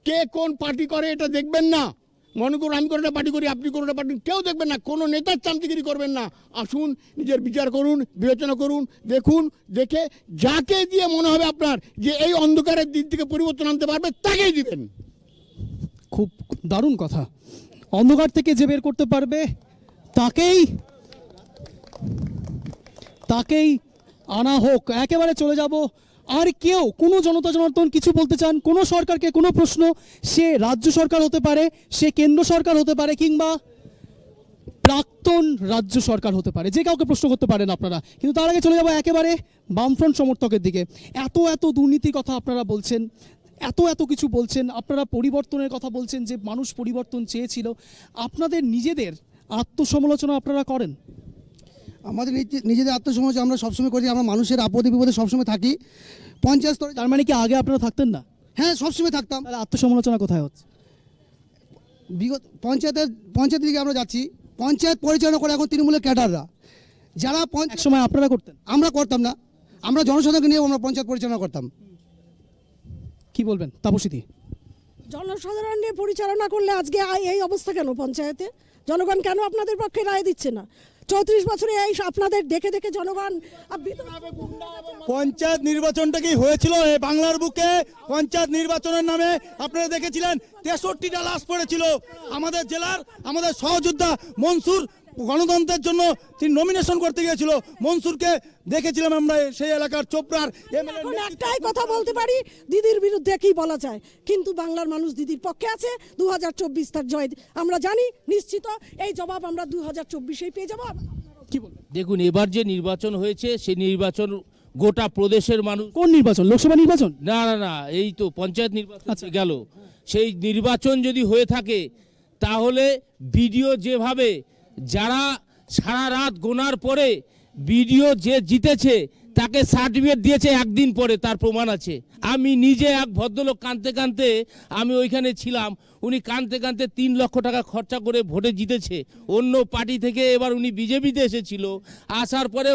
কে কোন পার্টি করে এটা দেখবেন না। মনে করুন আমি কোনোটা পার্টি করি, আপনি কোনোটা পার্টি, কেউ দেখবেন না, কোনো নেতার চামচিগিরি করবেন না। আসুন নিজের বিচার করুন, বিবেচনা করুন, দেখুন, দেখে যাকে দিয়ে মনে হবে আপনার যে এই অন্ধকারের দিন থেকে পরিবর্তন আনতে পারবে তাকেই দিবেন। খুব দারুণ কথা। অন্ধকার থেকে যে বের করতে পারবে তাকেই আনা হোক। একেবারে চলে যাব। আর কেউ কোনো জনতা জনার্দন কিছু বলতে চান কোনো সরকারকে, কোনো প্রশ্ন, সে রাজ্য সরকার হতে পারে, সে কেন্দ্র সরকার হতে পারে, কিংবা প্রাক্তন রাজ্য সরকার হতে পারে, যে কাউকে প্রশ্ন করতে পারেন আপনারা। কিন্তু তার আগে চলে যাব একেবারে বামফ্রন্ট সমর্থকের দিকে। এত দুর্নীতির কথা আপনারা বলছেন, এত কিছু বলছেন, আপনারা পরিবর্তনের কথা বলছেন, যে মানুষ পরিবর্তন চেয়েছিল। আপনাদের নিজেদের আত্মসমালোচনা আপনারা করেন? আমাদের নিজেদের আত্মসমালোচনা আমরা সবসময় করি। আমরা মানুষের আপদে বিপদে সবসময় থাকি। পঞ্চায়েত স্তরে, তার মানে কি আগে আপনারা থাকতেন না? হ্যাঁ, সবসময় থাকতাম। তাহলে আত্মসমালোচনা কোথায় হচ্ছে? বিগত পঞ্চায়েতের দিকে আমরা যাচ্ছি। পঞ্চায়েত পরিচালনা করে এখন তৃণমূলের ক্যাডাররা, যারা এক সময় আপনারা করতেন। আমরা করতাম না, আমরা জনসাধারণকে নিয়ে আমরা পঞ্চায়েত পরিচালনা করতাম। কি বলবেন তাপসীদি? জনসাধারণ নিয়ে পরিচালনা করলে আজকে এই অবস্থা কেন পঞ্চায়েতে? জনগণ কেন আপনাদের পক্ষে রায় দিচ্ছে না? 34 বছরে এই আপনাদের দেখে দেখে জনগণ পঞ্চায়েত নির্বাচনটা কি হয়েছিল এই বাংলার বুকে? পঞ্চায়েত নির্বাচনের নামে আপনারা দেখেছিলেন 63টা লাশ পড়েছিল। আমাদের জেলার আমাদের সহযোদ্ধা মনসুর গণতন্ত্রের জন্য তিনি নমিনেশন করতে গিয়েছিল। মনসুরকে দেখেছিলাম আমরা সেই এলাকার চোপড়ার। এখন একটাই কথা বলতে পারি, দিদির বিরুদ্ধে কি বলা যায়, কিন্তু বাংলার মানুষ দিদির পক্ষে আছে। 2024 তার জয় আমরা জানি নিশ্চিত। এই জবাব আমরা 2024-এই পেয়ে যাবো। কি বলবেন? দেখুন, এবার যে নির্বাচন হয়েছে সেই নির্বাচন গোটা প্রদেশের মানুষ। কোন নির্বাচন? লোকসভা নির্বাচন? না, এই তো পঞ্চায়েত নির্বাচন গেল। সেই নির্বাচন যদি হয়ে থাকে তাহলে বিডিও যেভাবে, যারা সারা রাত গোনার পরে বিডিও যে জিতেছে তাকে সার্টিফিকেট দিয়েছে একদিন পরে, তার প্রমাণ আছে। আমি নিজে এক ভদ্রলোক কাঁদতে আমি ওইখানে ছিলাম, উনি কাঁদতে 3 লক্ষ টাকা খরচা করে ভোটে জিতেছে অন্য পার্টি থেকে। এবার উনি বিজেপিতে এসেছিল, আসার পরে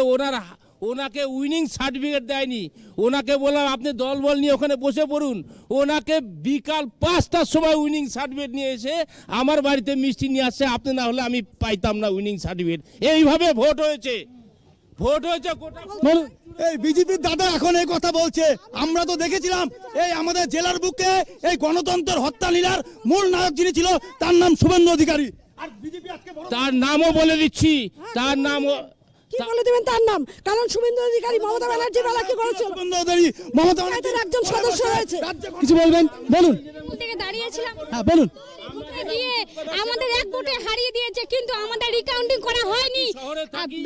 ওনাকে উইনিং সার্টিফিকেট দেয়নি। ওনাকে বললাম আপনি দলবল নিয়ে ওখানে বসে পড়ুন। ওনাকে বিকাল 5টার সময় উইনিং সার্টিফিকেট নিয়ে এসে আমার বাড়িতে মিষ্টি নিয়ে আসছে। আপনি না হলে আমি পাইতাম না উইনিং সার্টিফিকেট। এইভাবে ভোট হয়েছে গোটা। এই বিজেপির দাদা এখন এই কথা বলছে। আমরা তো দেখেছিলাম এই আমাদের জেলার বুকে এই গণতন্ত্রের হত্যা লীলার মূল নায়ক যিনি ছিল তার নাম শুভেন্দু অধিকারী। আর বিজেপি আজকে তার নামও বলে দিচ্ছি, তার নামও কি বলে দিবেন তার নাম? কারণ শুভেন্দু অধিকারী মমতা ব্যানার্জি বেলা কি করেছিল? শুভেন্দু অধিকারী মমতা পঞ্চায়েতের একজন সদস্য রয়েছে। কিছু বলবেন? বলুন। থেকে দাঁড়িয়েছিলাম, হ্যাঁ বলুন। দিয়ে আমাদের এক ভোটে হারিয়ে দিয়েছে, কিন্তু আমাদের রিকাউন্টিং করা হয়নি।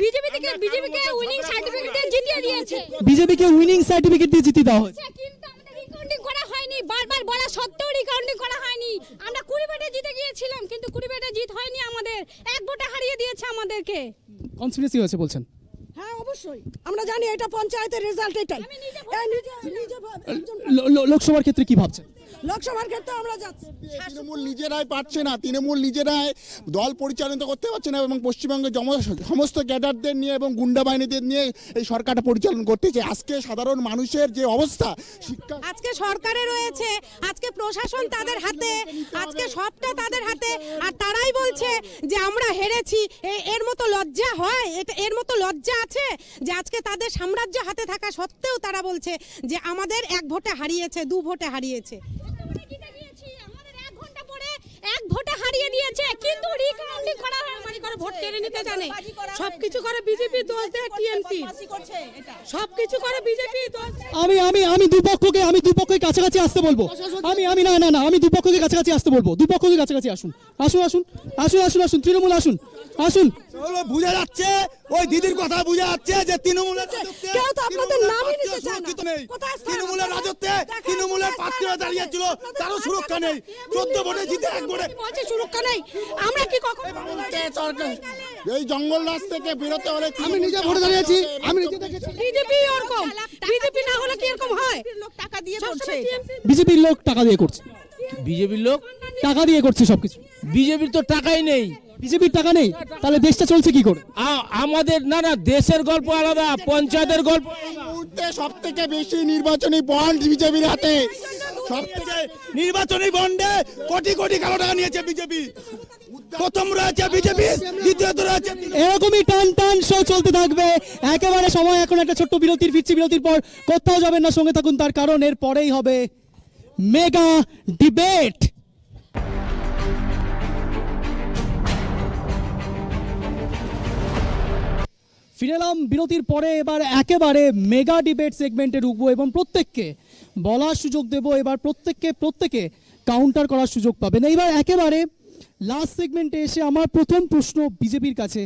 বিজেপিকে উইনিং সার্টিফিকেট দিয়ে জিতিয়ে দিয়েছে। বিজেপিকে উইনিং সার্টিফিকেট দিয়ে জিতিয়ে দেওয়া হয়েছে, কিন্তু আমাদের রিকাউন্টিং করা হয়নি। বারবার বলা সত্ত্বেও রিকাউন্টিং করা হয়নি। আমরা 20 ভোটে জিতে গিয়েছিলাম, কিন্তু 20 ভোটে জিত হয়নি আমাদের। এক ভোটে হারিয়ে দিয়েছে আমাদেরকে। কনস্পিরেসি হয়েছে বলছেন? হ্যাঁ অবশ্যই, আমরা জানি এটা পঞ্চায়েতের রেজাল্ট এটাই। আমি নিজে এই নিজে একজন লোকসভার ক্ষেত্রে কি ভাবছেন? লোকসভার ক্ষেত্রে আমরা যাচ্ছি। তৃণমূল নিজেরাই পারছে না, তৃণমূল নিজেরাই দল পরিচালনা করতে পারছে না এবং পশ্চিমবঙ্গের সমস্ত ক্যাডারদের নিয়ে এবং গুন্ডা বাহিনীদের নিয়ে এই সরকারটা পরিচালনা করতেছে। আজকে সাধারণ মানুষের যে অবস্থা, শিক্ষা আজকে সরকারে রয়েছে, আজকে প্রশাসন তাদের হাতে, আজকে সবটা তাদের হাতে, আর তারাই বলছে যে আমরা হেরেছি। এর মতো লজ্জা হয়? এর মতো লজ্জা আছে যে আজকে তাদের সাম্রাজ্য হাতে থাকা সত্ত্বেও তারা বলছে যে আমাদের 1 ভোটে হারিয়েছে, 2 ভোটে হারিয়েছে। এক ভোটে হারিয়ে দিয়েছে, কিন্তু রিকাউন্টিং করা হয় মানে করে ভোট কেড়ে নিতে জানে। সবকিছু করে বিজেপি দোষ দেয়, টিএমসি সবকিছু করে বিজেপি দোষ দেয়। আমি দুপক্ষকে কাছাকাছি আসতে বলবো। আমি দুপক্ষকে কাছাকাছি আসতে বলবো। দুপক্ষকে কাছাকাছি আসুন তৃণমূল আসুন। বুঝা যাচ্ছে, ওই দিদির কথা বুঝা যাচ্ছে যে তৃণমূলের কেউ তো আপনাদের নামই নিতে চায় না। কোথায় স্থান? তৃণমূলের রাজত্বে তৃণমূলের প্রার্থীরা দাঁড়িয়েছিল, তারও সুরক্ষা নেই। 14 ভোটে জিতে 1 ভোটে বলছে সুরক্ষা নেই। আমরা কি কখন এই জঙ্গল রাজ থেকে বেরোতে হলে আমি নিজে ভোটে দাঁড়িয়েছি, আমি নিজে দেখেছি। বিজেপি ওরকম, বিজেপি না হলে কি এরকম হয়? লোক টাকা দিয়ে করছে, বিজেপির লোক টাকা দিয়ে করছে, বিজেপির লোক টাকা দিয়ে করছে সবকিছু। বিজেপির তো টাকাই নেই, বিজেপির টাকা নেই, তাহলে দেশটা চলছে কি করে? আমাদের না দেশের গল্প আলাদা, পঞ্চায়েতের গল্প। মুহূর্তে সব থেকে বেশি নির্বাচনী বন্ড বিজেপির হাতে। সব থেকে নির্বাচনী বন্ডে কোটি কোটি কালো টাকা নিয়েছে বিজেপি। প্রথম রয়েছে বিজেপি, দ্বিতীয়ত রয়েছে এরকমই টান শো চলতে থাকবে। একেবারে সময় এখন একটা ছোট্ট বিরতির পর কোথাও যাবেন না, সঙ্গে থাকুন, তার কারণ এর পরেই হবে মেগা ডিবেট। ফিরে এলাম বিরতির পরে। এবার একেবারে মেগা ডিবেট সেগমেন্টে ঢুকবো এবং প্রত্যেককে বলার সুযোগ দেব। এবার প্রত্যেকে কাউন্টার করার সুযোগ পাবেন। এইবার একেবারে লাস্ট সেগমেন্টে এসে আমার প্রথম প্রশ্ন বিজেপির কাছে।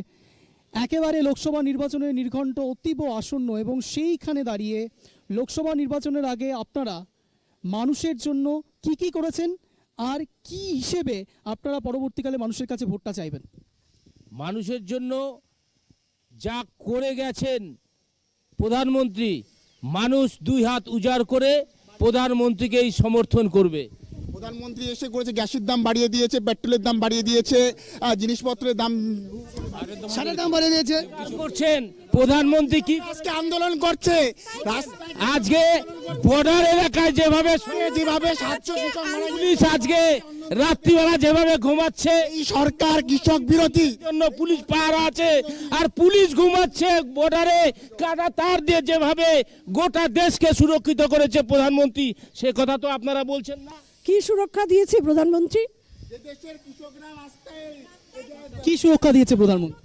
একেবারে লোকসভা নির্বাচনের নির্ঘণ্ট অতীব আসন্ন এবং সেইখানে দাঁড়িয়ে লোকসভা নির্বাচনের আগে আপনারা মানুষের জন্য কি করেছেন আর কি হিসেবে আপনারা পরবর্তীকালে মানুষের কাছে ভোটটা চাইবেন? মানুষের জন্য যা করে গেছেন প্রধানমন্ত্রী, মানুষ 2 হাত উজাড় করে প্রধানমন্ত্রীকেই সমর্থন করবে। প্রধানমন্ত্রী এসে করেছে, গ্যাসের দাম বাড়িয়ে দিয়েছে, পেট্রোলের দাম বাড়িয়ে দিয়েছে, জিনিসপত্রের দাম, সারের দাম বাড়িয়ে দিয়েছে। কি করছেন প্রধানমন্ত্রী? কি আজকে আন্দোলন করছে আজকে বর্ডার এলাকায় যেভাবে পুলিশ আজকে রাত্রিবেলা যেভাবে ঘুমাচ্ছে, এই সরকার কৃষক বিরোধী জন্য পুলিশ পাহারা আছে, আর পুলিশ ঘুমাচ্ছে বর্ডারে কাটা তার দিয়ে যেভাবে গোটা দেশকে সুরক্ষিত করেছে প্রধানমন্ত্রী, সে কথা তো আপনারা বলছেন না। কি সুরক্ষা দিয়েছে প্রধানমন্ত্রী? কি সুরক্ষা দিয়েছে প্রধানমন্ত্রী?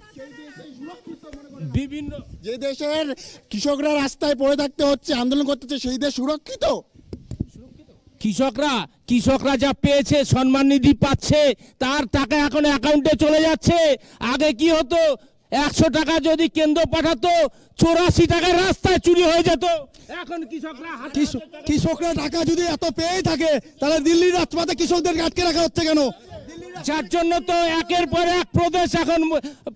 বিভিন্ন যে দেশের কৃষকরা রাস্তায় পড়ে থাকতে হচ্ছে, আন্দোলন করতেছে, সেই দেশ সুরক্ষিত। কৃষকরা যা পেয়েছে, সম্মান নিধি পাচ্ছে, তার টাকা এখন অ্যাকাউন্টে চলে যাচ্ছে। আগে কি হতো, 100 টাকা যদি কেন্দ্র পাঠাতো 84 টাকায় রাস্তায় চুরি হয়ে যেত। এখন কৃষকরা টাকা যদি এত পেয়েই থাকে, তাহলে দিল্লির রাজপথে কৃষকদের আটকে রাখা হচ্ছে কেন? যার জন্য তো একের পর এক প্রদেশ এখন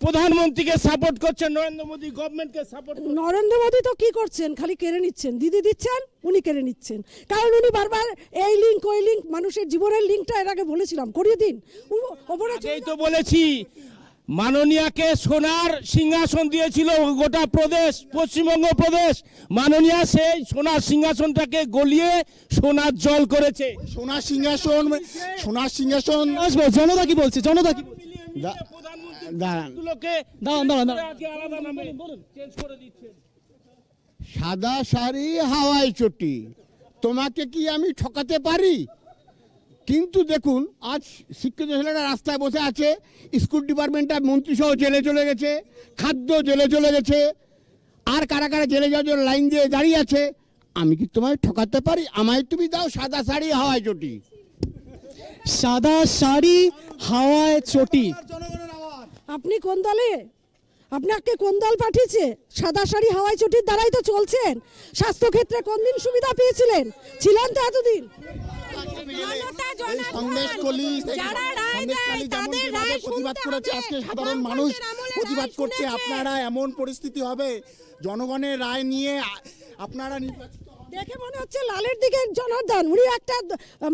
প্রধানমন্ত্রীকে সাপোর্ট করছে, নরেন্দ্র মোদী গভর্নমেন্টকে সাপোর্ট। নরেন্দ্র মোদী তো কি করছেন, খালি কেড়ে নিচ্ছেন। দিদি দিচ্ছেন, উনি কেড়ে নিচ্ছেন। কারণ উনি বারবার এই লিঙ্ক ওই লিঙ্ক, মানুষের জীবনের লিঙ্কটা এর আগে বলেছিলাম করিয়ে দিন। এই তো বলেছি, মাননীয়াকে সোনার সিংহাসন দিয়েছিল গোটা প্রদেশ, পশ্চিমবঙ্গ প্রদেশ। মাননীয়া সেই সোনার সিংহাসনটাকে গলিয়ে সোনার জল করেছে। সোনার সিংহাসন আসবো, জনতা কি বলছে? দাঁড়ান, সাদা শাড়ি হাওয়াই চটি, তোমাকে কি আমি ঠকাতে পারি? কিন্তু দেখুন, আজ শিক্ষিত ছেলেরা রাস্তায় বসে আছে, স্কুল ডিপার্টমেন্টের মন্ত্রী সহ জেলে চলে গেছে, খাদ্য জেলে চলে গেছে, আর কারা কারা জেলে যাওয়ার জন্য লাইন দিয়ে দাঁড়িয়ে আছে। আমি কি তোমায় ঠকাতে পারি? আমায় তুমি দাও সাদা শাড়ি হাওয়াই চটি। সাদা শাড়ি হাওয়ায় চটি। আপনি কোন দলে? আপনাকে কোন দল পাঠিয়েছে? সাদা শাড়ি হাওয়াই চটির দ্বারাই তো চলছেন। স্বাস্থ্যক্ষেত্রে কোন দিন সুবিধা পেয়েছিলেন? ছিলেন তো এতদিন। প্রতিবাদ করেছে, আজকে সাধারণ মানুষ প্রতিবাদ করছে। আপনারা এমন পরিস্থিতি হবে, জনগণের রায় নিয়ে আপনারা নির্বাচিত দেখে মনে হচ্ছে লালের দিকে জনার্দন, উনি একটা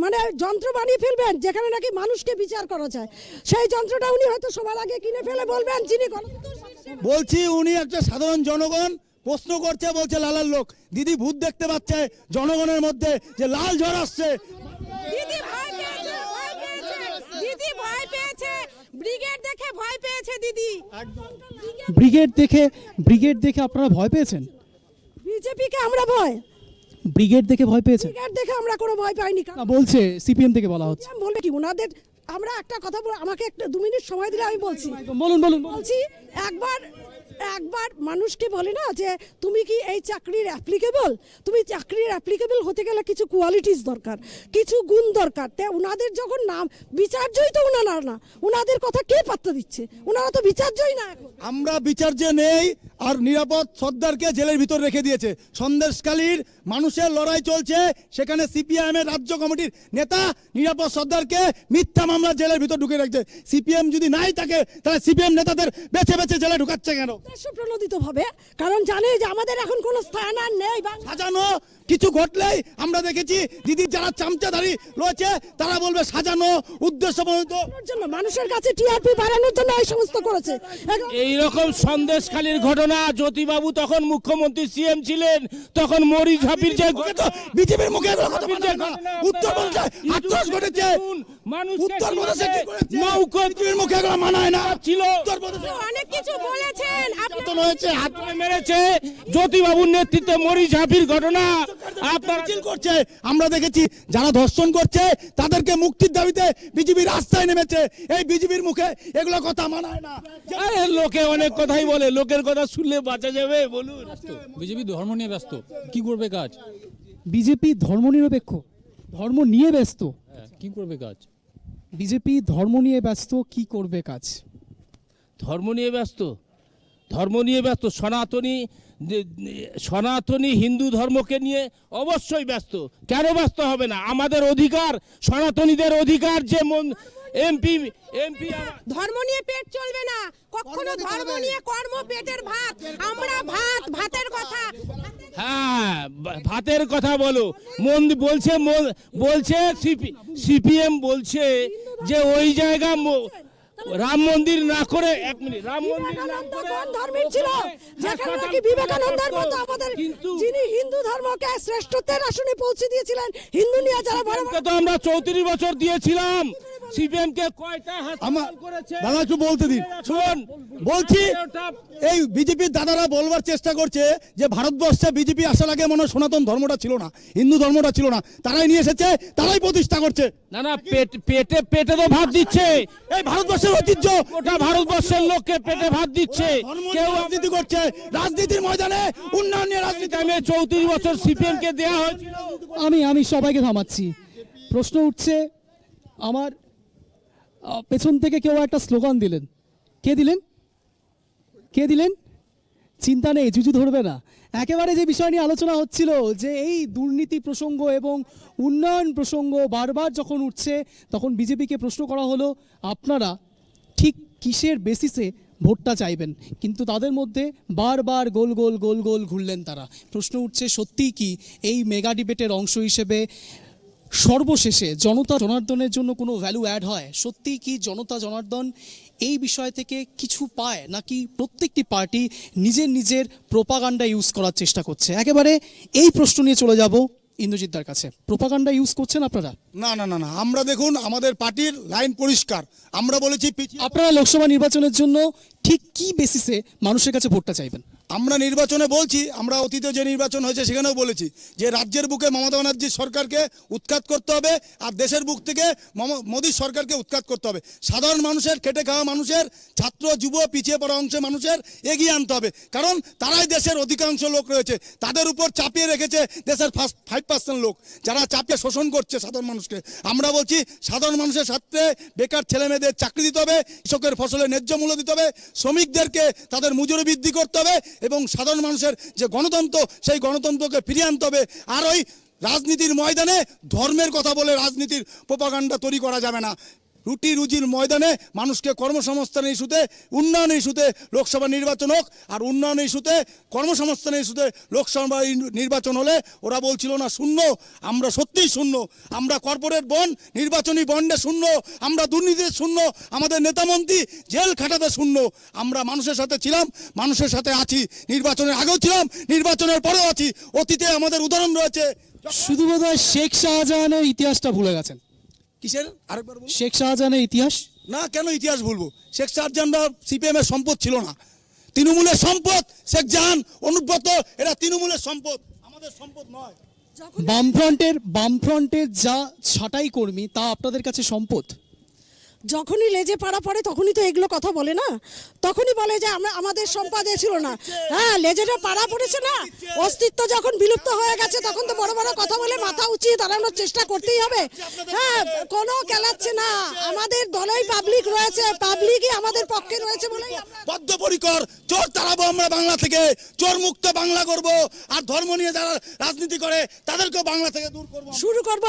মানে যন্ত্র বানিয়ে ফেলবেন যেখানে নাকি মানুষকে বিচার করা যায়। সেই যন্ত্রটা উনি হয়তো সবার আগে কিনে ফেলে বলবেন যিনি বলছি উনি একটা সাধারণ জনগণ প্রশ্ন করছে, বলছে লালার লোক। দিদি ভূত দেখতে পাচ্ছে জনগণের মধ্যে যে লাল ঝড় আসছে। দিদি ভয় পেয়েছে, ভয় পেয়েছে, দিদি ভয় পেয়েছে, ব্রিগেড দেখে ভয় পেয়েছে দিদি। ব্রিগেড দেখে আপনারা ভয় পেয়েছেন? বিজেপিকে আমরা ভয়, ব্রিগেড দেখে ভয় পেয়েছেন? ব্রিগেড দেখে আমরা কোনো ভয় পাইনি। না, বলছে সিপিএম থেকে বলা হচ্ছে। বলবে কি ওনাদের, আমরা একটা কথা বল, আমাকে একটা 2 মিনিট সময় দিলে আমি বলছি। বলুন বলুন। বলছি একবার মানুষকে বলে না যে তুমি কি এই চাকরির অ্যাপ্লিকেবল, তুমি চাকরির অ্যাপ্লিকেবল হতে গেলে কিছু কোয়ালিটিস দরকার, কিছু গুণ দরকার। তাই ওনাদের যখন নাম বিচার্যই তো ওনারা না, ওনাদের কথা কে পাত্তা দিচ্ছে? ওনারা তো বিচার্যই না এখন। আমরা বিচার্য নেই, আর নিরাপদ সর্দারকে জেলের ভিতর রেখে দিয়েছে। সন্দেশখালীর মানুষের লড়াই চলছে, সেখানে সিপিআইএম এর রাজ্য কমিটির নেতা নিরাপদ সর্দারকে মিথ্যা মামলা জেলের ভিতর ঢুকে রাখছে। সিপিএম যদি নাই থাকে তাহলে সিপিএম নেতাদের বেছে বেছে জেলে ঢুকাচ্ছে কেন? প্রণোদিত ভাবে, কারণ জানে যে আমাদের এখন কোনো স্থান আর নেই। সাজানো কিছু ঘটলেই আমরা দেখেছি দিদির যারা চামচাধারী রয়েছে তারা বলবে সাজানো উদ্দেশ্যপ্রণোদিত জন্য, মানুষের কাছে টিআরপি বাড়ানোর জন্য এই সমস্ত করেছে। এইরকম সন্দেশখালীর ঘটনা জ্যোতিবাবু তখন মুখ্যমন্ত্রী সিএম ছিলেন, তখন মরিচ ঝাপির যে বিজেপির মুখে এগুলো কথা বলা হয় না। উত্তরপ্রদেশে আক্রোশ ঘটেছে, উত্তরপ্রদেশে কি করেছে? নৌকো বিজেপির মুখে এগুলো মানায় না। ছিল, উত্তরপ্রদেশে অনেক কিছু বলেছেন আপনি। হয়েছে, হাত হাতে মেরেছে জ্যোতিবাবুর নেতৃত্বে মরিচ ঝাপির ঘটনা আপনারা মিছিল করছে। আমরা দেখেছি যারা ধর্ষণ করছে তাদেরকে মুক্তির দাবিতে বিজেপি রাস্তায় নেমেছে। এই বিজেপির মুখে এগুলো কথা মানায় না। আরে লোকে অনেক কথাই বলে, লোকের কথা শুনলে বাঁচা যাবে? বলুন। বিজেপি ধর্ম নিয়ে ব্যস্ত, কি করবে কাজ? বিজেপি ধর্মনিরপেক্ষ, ধর্ম নিয়ে ব্যস্ত। কি করবে কাজ? বিজেপি ধর্ম নিয়ে ব্যস্ত, কি করবে কাজ? ধর্ম নিয়ে ব্যস্ত, ধর্ম নিয়ে ব্যস্ত। সনাতনী হিন্দু ধর্মকে নিয়ে অবশ্যই ব্যস্ত। কেন ব্যস্ত হবে না? আমাদের অধিকার, সনাতনীদের অধিকার যে এমপি ধর্ম নিয়ে পেট চলবে না কখনো, ধর্ম নিয়ে কর্ম, পেটের ভাত। আমরা ভাতের কথা, হ্যাঁ ভাতের কথা বলো। বলছে সিপিএম বলছে যে ওই জায়গা রাম মন্দির না করে, 1 মিনিট, রাম মন্দির না করে ধর্মের ছিল যেখানে নাকি বিবেকানন্দের মতো আমাদের, যিনি হিন্দু ধর্মকে শ্রেষ্ঠত্বের আসনে পৌঁছে দিয়েছিলেন, হিন্দু নিয়ে যারা বড় তো আমরা 34 বছর দিয়েছিলাম। সিপিএম কে কয়টা হাসপাতাল করেছে? দাদা একটু বলতে দিন, শুনুন। বলছি এই বিজেপির দাদারা বলবার চেষ্টা করছে যে ভারতবর্ষে বিজেপি আসার আগে মনে হয় সনাতন ধর্মটা ছিল না, হিন্দু ধর্মটা ছিল না, তারাই নিয়ে এসেছে, তারাই প্রতিষ্ঠা করছে। না না, পেটে তো ভাত দিচ্ছে। এই ভারতবর্ষের ঐতিহ্য, ওটা ভারতবর্ষের লোককে পেটে ভাত দিচ্ছে। কেউ রাজনীতি করছে, রাজনীতির ময়দানে উন্নয়ন নিয়ে রাজনীতি। আমি 34 বছর সিপিএম কে দেওয়া হয়েছিল। আমি সবাইকে থামাচ্ছি। প্রশ্ন উঠছে, আমার পেছন থেকে কেউ একটা স্লোগান দিলেন। কে দিলেন? চিন্তা নেই, জুজু ধরবে না। একেবারে যে বিষয় নিয়ে আলোচনা হচ্ছিল যে এই দুর্নীতি প্রসঙ্গ এবং উন্নয়ন প্রসঙ্গ বারবার যখন উঠছে, তখন বিজেপিকে প্রশ্ন করা হলো আপনারা ঠিক কিসের বেসিসে ভোটটা চাইবেন। কিন্তু তাদের মধ্যে বারবার গোল গোল ঘুরলেন তারা। প্রশ্ন উঠছে, সত্যিই কি এই মেগা ডিবেটের অংশ হিসেবে সর্বশেষে জনতা জনার্দনের জন্য কোনো ভ্যালু অ্যাড হয়? সত্যিই কি জনতা জনার্দন এই বিষয় থেকে কিছু পায়, নাকি প্রত্যেকটি পার্টি নিজের প্রোপাগান্ডা ইউজ করার চেষ্টা করছে? একেবারে এই প্রশ্ন নিয়ে চলে যাব ইন্দ্রজিৎদার কাছে। প্রোপাগান্ডা ইউজ করছেন আপনারা? না, আমরা দেখুন আমাদের পার্টির লাইন পরিষ্কার। আমরা বলেছি আপনারা লোকসভা নির্বাচনের জন্য ঠিক কি বেসিসে মানুষের কাছে ভোটটা চাইবেন? আমরা নির্বাচনে বলছি, আমরা অতীতে যে নির্বাচন হয়েছে সেখানেও বলেছি যে রাজ্যের বুকে মমতা ব্যানার্জির সরকারকে উৎখাত করতে হবে, আর দেশের বুক থেকে মোদীর সরকারকে উৎখাত করতে হবে। সাধারণ মানুষের, খেটে খাওয়া মানুষের, ছাত্র যুব পিছিয়ে পড়া অংশের মানুষের এগিয়ে আনতে হবে। কারণ তারাই দেশের অধিকাংশ লোক রয়েছে, তাদের উপর চাপিয়ে রেখেছে দেশের 5% লোক, যারা চাপিয়ে শোষণ করছে সাধারণ মানুষকে। আমরা বলছি সাধারণ মানুষের সাথে বেকার ছেলে মেয়েদের চাকরি দিতে হবে, কৃষকের ফসলের ন্যায্য মূল্য দিতে হবে, শ্রমিকদেরকে তাদের মজুরি বৃদ্ধি করতে হবে, এবং সাধারণ মানুষের যে গণতন্ত্র সেই গণতন্ত্রকে ফিরিয়ে আনতে হবে। আর ওই রাজনীতির ময়দানে ধর্মের কথা বলে রাজনীতির প্রোপাগান্ডা তৈরি করা যাবে না। রুটি রুজির ময়দানে মানুষকে কর্মসংস্থানের ইস্যুতে, উন্নয়নের ইস্যুতে লোকসভা নির্বাচন হোক, আর উন্নয়নের ইস্যুতে কর্মসংস্থানের ইস্যুতে লোকসভা নির্বাচন হলে ওরা বলছিল না শূন্য, আমরা সত্যিই শূন্য, আমরা কর্পোরেট বন্ড নির্বাচনী বন্ডে শূন্য, আমরা দুর্নীতিতে শূন্য, আমাদের নেতামন্ত্রী জেল খাটাতে শূন্য। আমরা মানুষের সাথে ছিলাম, মানুষের সাথে আছি, নির্বাচনের আগেও ছিলাম, নির্বাচনের পরেও আছি, অতীতে আমাদের উদাহরণ রয়েছে। শুধু বোধহয় শেখ শাহজাহানের ইতিহাসটা ভুলে গেছেন। কিসের আরেকবার বলুন? শেখ শাহজাহানের ইতিহাস না, কেন ইতিহাস ভুলবো? শেখ শাহজাহানরা সিপিএম এর সম্পদ ছিল না, তৃণমূলের সম্পদ। শেখ জাহান, অনুব্রত এরা তৃণমূলের সম্পদ, আমাদের সম্পদ নয়। বামফ্রন্টের যা ছাঁটাই কর্মী তা আপনাদের কাছে সম্পদ। যখনই লেজে পাড়া পড়ে তখনই তো এগুলো কথা বলে না, তখনই বলে যে আমাদের সম্পাদে ছিল না। হ্যাঁ, লেজেটা পাড়া পড়েছে না, অস্তিত্ব যখন বিলুপ্ত হয়ে গেছে তখন তো বড় বড় কথা বলে মাথা উঁচিয়ে দাঁড়ানোর চেষ্টা করতেই হবে। হ্যাঁ, কোনো খেলাচ্ছে না, আমাদের দলেই পাবলিক রয়েছে, পাবলিকই আমাদের পক্ষে রয়েছে বলেই বদ্ধপরিকর। চোর তাড়াবো আমরা বাংলা থেকে, চোর মুক্ত বাংলা করব, আর ধর্ম নিয়ে যারা রাজনীতি করে তাদেরকেও বাংলা থেকে দূর করব। শুরু করব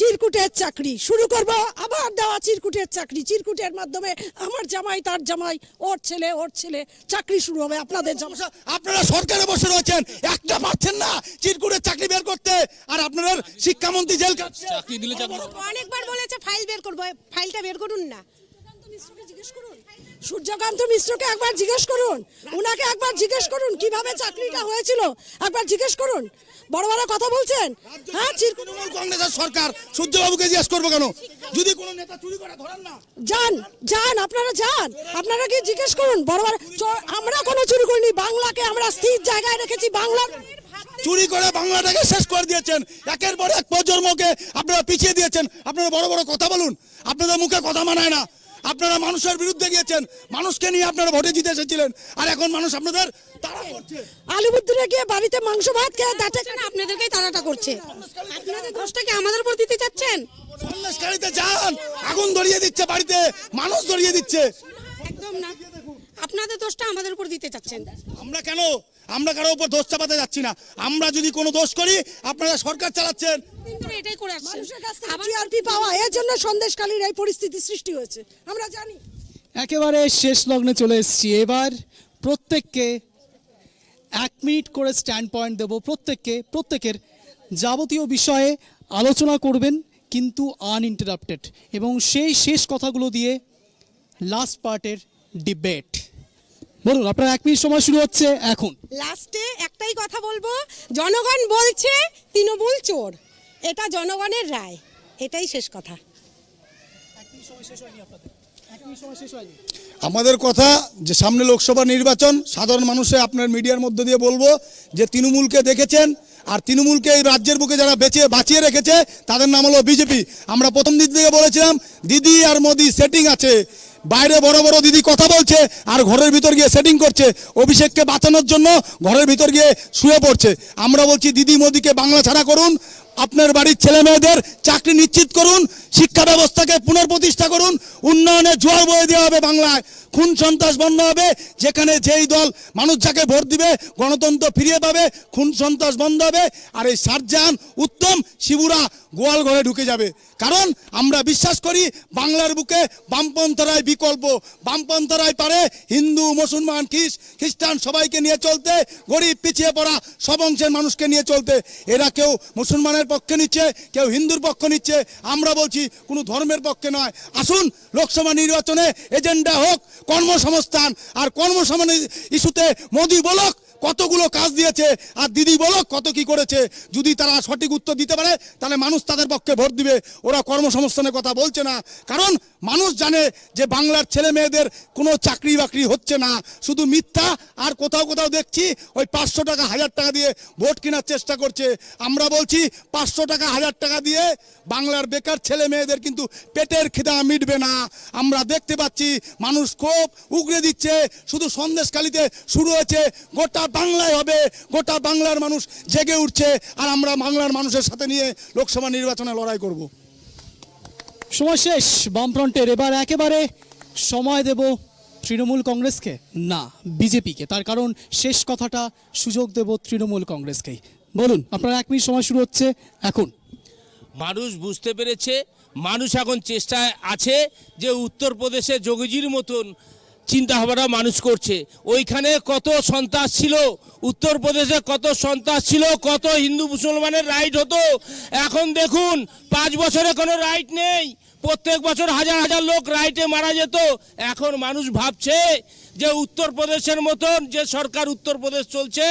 চিরকুটের চাকরি, শুরু করব আবার দেওয়া চিরকুটের চাকরি। চিরকুটের মাধ্যমে আমার জামাই, তার জামাই, ওর ছেলে চাকরি শুরু হবে আপনাদের। আপনারা সরকারে বসে রয়েছেন, একটা পাচ্ছেন না চিরকুটের চাকরি বের করতে, আর আপনাদের শিক্ষামন্ত্রী জেল কাটছে। চাকরি দিলে চাকরি অনেকবার বলেছে ফাইল বের করবো, ফাইলটা বের করুন না। সূর্যকান্ত মিশ্রকে একবার জিজ্ঞেস করুন, উনাকে একবার জিজ্ঞেস করুন কিভাবে চাকরিটা হয়েছিল, একবার জিজ্ঞেস করুন। বড় বড় কথা বলছেন। হ্যাঁ, তৃণমূল কংগ্রেসের সরকার, সূর্যবাবুকে জিজ্ঞেস করবো কেন? যদি কোনো নেতা চুরি করে ধরেন না, যান আপনারা কি জিজ্ঞেস করুন। বড় বড় আমরা কোনো চুরি করিনি, বাংলাকে আমরা স্থির জায়গায় রেখেছি। বাংলা চুরি করে বাংলাটাকে শেষ করে দিয়েছেন, একের পর এক প্রজন্মকে আপনারা পিছিয়ে দিয়েছেন। আপনারা বড় বড় কথা বলুন, আপনাদের মুখে কথা মানায় না। আপনারা মানুষের বিরুদ্ধে গিয়েছেন, মানুষকে নিয়ে আপনারা ভোটে জিতে এসেছিলেন, আর এখন মানুষ আপনাদের তাড়া করছে। আলিপুরে গিয়ে বাড়িতে মাংস ভাত খেয়ে আপনাদেরকেই তাড়াটা করছে। আপনাদের দোষটাকে আমাদের উপর দিতে চাচ্ছেন? সন্ন্যাসকারীতে যান, আগুন ধরিয়ে দিচ্ছে বাড়িতে, মানুষ ধরিয়ে দিচ্ছে। একদম না, আপনাদের দোষটা আমাদের উপর দিতে চাচ্ছেন। আমরা কারো উপর দোষ চাপাতে যাচ্ছি না। আমরা যদি কোনো দোষ করি, আপনারা সরকার চালাচ্ছেন, এটাই করে আসছেন। টিআরপি পাওয়া, এর জন্য সন্দেশকালীর এই পরিস্থিতি সৃষ্টি হয়েছে, আমরা জানি। একেবারে শেষ লগ্নে চলে এসেছি। এবার প্রত্যেককে 1 মিনিট করে স্ট্যান্ড পয়েন্ট দেব, প্রত্যেকের যাবতীয় বিষয়ে আলোচনা করবেন, কিন্তু আনইন্টারাপ্টেড, এবং সেই শেষ কথাগুলো দিয়ে লাস্ট পার্টের ডিবেট। বলুন, আপনার 1 মিনিট সময় শুরু হচ্ছে এখন। লাস্টে একটাই কথা বলবো, জনগণ বলছে তৃণমূল চোর, এটা জনগণের রায়, এটাই শেষ কথা। আমাদের কথা যে সামনে লোকসভা নির্বাচন, সাধারণ মানুষে আপনার মিডিয়ার মধ্যে দিয়ে বলবো যে তৃণমূলকে দেখেছেন, আর তৃণমূলকে এই রাজ্যের বুকে যারা বাঁচিয়ে রেখেছে তাদের নাম হলো বিজেপি। আমরা প্রথম দিন থেকে বলেছিলাম দিদি আর মোদি সেটিং আছে, বাইরে বড় বড় দিদি কথা বলছে আর ঘরের ভিতর গিয়ে সেটিং করছে, অভিষেককে বাঁচানোর জন্য ঘরের ভিতর গিয়ে শুয়ে পড়ছে। আমরা বলছি দিদি মোদিকে বাংলা ছাড়া করুন, আপনার বাড়ির ছেলে মেয়েদের চাকরি নিশ্চিত করুন, শিক্ষা ব্যবস্থাকে পুনঃপ্রতিষ্ঠা করুন, উন্নয়নের জোয়ার বয়ে দেওয়া হবে বাংলায়, খুন সন্ত্রাস বন্ধ হবে, যেখানে যেই দল মানুষ যাকে ভোট দিবে গণতন্ত্র ফিরিয়ে পাবে, খুন সন্ত্রাস বন্ধ হবে, আর এই শাহজাহান, উত্তম, শিবুরা গোয়াল ঘরে ঢুকে যাবে। কারণ আমরা বিশ্বাস করি বাংলার বুকে বামপন্থরাই বিকল্প, বামপন্থরাই পারে হিন্দু, মুসলমান, খ্রিস্টান সবাইকে নিয়ে চলতে, গরিব, পিছিয়ে পড়া সব অংশের মানুষকে নিয়ে চলতে। এরা কেউ মুসলমানের পক্ষে নিচ্ছে, কেউ হিন্দুর পক্ষ নিচ্ছে, আমরা বলছি কোনো ধর্মের পক্ষে নয়। আসুন লোকসভা নির্বাচনে এজেন্ডা হোক কর্মসংস্থান, আর কর্মসংস্থান ইস্যুতে মোদি বলক কতগুলো কাজ দিয়েছে, আর দিদি বলক কত কি করেছে। যদি তারা সঠিক উত্তর দিতে পারে তাহলে মানুষ তাদের পক্ষে ভোট দিবে। ওরা কর্মসংস্থানের কথা বলছে না, কারণ মানুষ জানে যে বাংলার ছেলে মেয়েদের কোনো চাকরি বাকরি হচ্ছে না, শুধু মিথ্যা। আর কোথাও কোথাও দেখছি ওই 500 টাকা 1000 টাকা দিয়ে ভোট কেনার চেষ্টা করছে। আমরা বলছি 500 টাকা 1000 টাকা দিয়ে বাংলার বেকার ছেলে মেয়েদের কিন্তু পেটের খিদা মিটবে না। আমরা দেখতে পাচ্ছি মানুষ ক্ষোভ উগরে দিচ্ছে, শুধু সন্দেশখালিতে শুরু হয়েছে, গোটা বাংলায় হবে, গোটা বাংলার মানুষ জেগে উঠছে, আর আমরা বাংলার মানুষের সাথে নিয়ে লোকসভা নির্বাচনে লড়াই করব। সময় শেষ বামফ্রন্টের। এবার একেবারে সময় দেব তৃণমূল কংগ্রেসকে, না বিজেপিকে, তার কারণ শেষ কথাটা সুযোগ দেব তৃণমূল কংগ্রেসকেই। বলুন, আপনার 1 মিনিট সময় শুরু হচ্ছে এখন। মানুষ বুঝতে পেরেছে মানুষ এখন চেষ্টায় আছে যে উত্তরপ্রদেশে যোগীজির মতন চিন্তাভাবনা মানুষ করছে। ওইখানে কত সন্ত্রাস ছিল, উত্তরপ্রদেশে কত সন্ত্রাস ছিল, কত হিন্দু মুসলমানের রাইট হতো। এখন দেখুন 5 বছরে কোনো রাইট নেই, প্রত্যেক বছর হাজার হাজার লোক রাইটে মারা যেত। এখন মানুষ ভাবছে যে উত্তরপ্রদেশের মতন যে সরকার উত্তরপ্রদেশ চলছে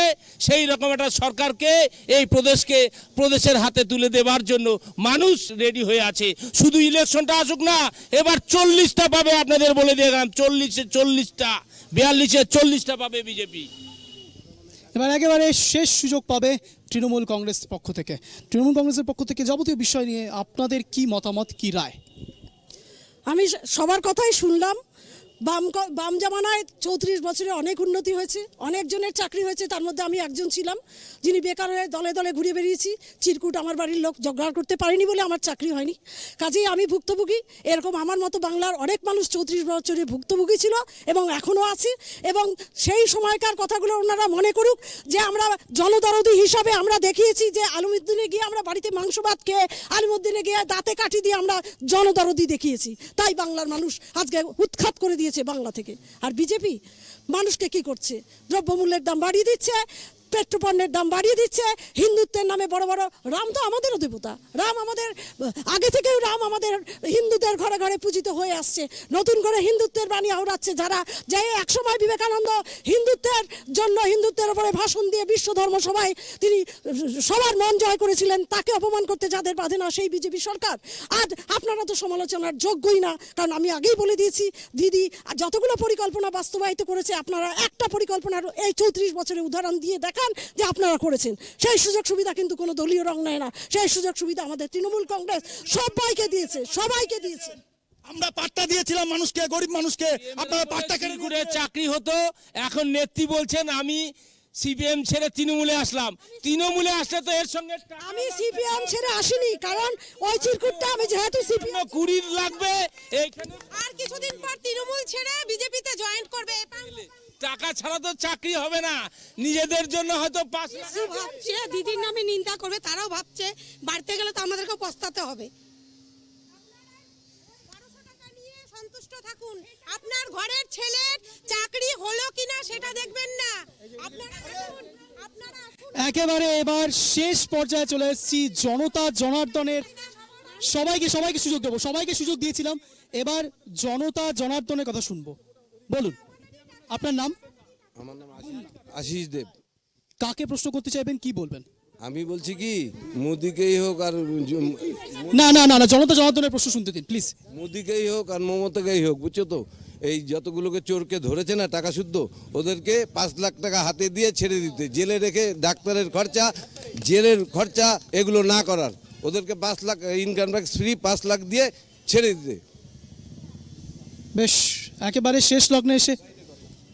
সেই রকম একটা সরকারকে এই প্রদেশের হাতে তুলে দেওয়ার জন্য মানুষ রেডি হয়ে আছে। শুধু ইলেকশনটা আসুক না, এবার 40টা পাবে, আপনাদের বলে দিয়ে গেলাম, 40টা 42-এ 40টা পাবে বিজেপি। এবার একেবারে শেষ সুযোগ পাবে তৃণমূল কংগ্রেস পক্ষ থেকে। তৃণমূল কংগ্রেসের পক্ষ থেকে যাবতীয় বিষয় নিয়ে আপনাদের কি মতামত, কি রায়? আমি সবার কথাই শুনলাম। বাম জামানায় 34 বছরে অনেক উন্নতি হয়েছে, অনেকজনের চাকরি হয়েছে, তার মধ্যে আমি একজন ছিলাম যিনি বেকার হয়ে দলে দলে ঘুরে বেরিয়েছি। চিরকুট আমার বাড়ির লোক জোগাড় করতে পারেনি বলে আমার চাকরি হয়নি, কাজেই আমি ভুক্তভোগী। এরকম আমার মতো বাংলার অনেক মানুষ 34 বছরে ভুক্তভোগী ছিল এবং এখনও আছে। এবং সেই সময়কার কথাগুলো ওনারা মনে করুক যে আমরা জনদরদি হিসাবে আমরা দেখিয়েছি যে আলিমুদ্দিনে গিয়ে আমরা বাড়িতে মাংস ভাত খেয়ে, আলিমুদ্দিনে গিয়ে দাঁতে কাঠি দিয়ে আমরা জনদরদি দেখিয়েছি, তাই বাংলার মানুষ আজকে উৎখাত করে দিয়েছে বাংলা থেকে। আর বিজেপি মানুষকে কি করছে? দ্রব্যমূল্যের দাম বাড়িয়ে দিচ্ছে, পেট্রোপণ্যের দাম বাড়িয়ে দিচ্ছে, হিন্দুত্বের নামে বড় বড়, রাম তো আমাদেরও দেবতা, রাম আমাদের আগে থেকেও, রাম আমাদের হিন্দুদের ঘরে ঘরে পূজিত হয়ে আসছে। নতুন করে হিন্দুত্বের বাণী আওড়াচ্ছে যারা, যে একসময় বিবেকানন্দ হিন্দুত্বের জন্য হিন্দুত্বের উপরে ভাষণ দিয়ে বিশ্ব ধর্ম সভায় তিনি সবার মন জয় করেছিলেন, তাকে অপমান করতে যাদের বাধে না সেই বিজেপি সরকার। আজ আপনারা তো সমালোচনার যোগ্যই না, কারণ আমি আগেই বলে দিয়েছি দিদি যতগুলো পরিকল্পনা বাস্তবায়িত করেছে, আপনারা একটা পরিকল্পনার এই 34 বছরের উদাহরণ দিয়ে দেখান যে আপনারা করেছেন। সেই সুযোগ সুবিধা কিন্তু কোনো দলীয় রং নেয় না, সেই সুযোগ সুবিধা আমাদের তৃণমূল কংগ্রেস সবাইকে দিয়েছে, সবাইকে দিয়েছে। আমরা পাট্টা দিয়েছিলাম মানুষকে, গরিব মানুষকে, আপনারা পাট্টা কেন করে চাকরি হতো। এখন নেত্রী বলছেন আমি সিপিএম ছেড়ে তৃণমূলে আসলাম। তৃণমূলে আসলে তো এর সঙ্গে আমি সিপিএম ছেড়ে আসিনি, কারণ ওই চিরকুটটা আমি যেহেতু সিপিএম 20 লাগবে, এইখানে আর কিছুদিন পর তৃণমূল ছেড়ে বিজেপিতে জয়েন করবে। টাকা ছাড়া তো চাকরি হবে না, নিজেদের জন্য হয়তো ভাবছে দিদির নামে নিন্দা করবে, তারাও ভাবছে বাড়তে গেলে তো আমাদেরকে পস্তাতে হবে। 1200 টাকা নিয়ে সন্তুষ্ট থাকুন, আপনার ঘরের ছেলের চাকরি হলো কিনা সেটা দেখবেন না। আপনারা একেবারে এবার শেষ পর্যায়ে চলে এসেছি জনতা জনার্দনের। সবাইকে সুযোগ দেবো, সবাইকে সুযোগ দিয়েছিলাম, এবার জনতা জনার্দনের কথা শুনবো। বলুন আপনার নাম? আমার নাম আশিস দেব। কাকে প্রশ্ন করতে চাইবেন, কি বলবেন? আমি বলছি কি, মোদিকেই হোক আর না না না না, জনতা জনার্দনের প্রশ্ন শুনতে দিন প্লিজ। মোদিকেই হোক আর মমতাকেই হোক, বুঝছো তো, এই যতগুলোকে চোরকে ধরেছে না টাকা শুদ্ধ, ওদেরকে 5 লাখ টাকা হাতে দিয়ে ছেড়ে দিতে, জেলে রেখে ডাক্তারের খরচা, জেলের খরচা এগুলো না করার, ওদেরকে 5 lakh income tax free 5 lakh দিয়ে ছেড়ে দিতে। বেশ, একেবারে শেষ লগ্নে এসে,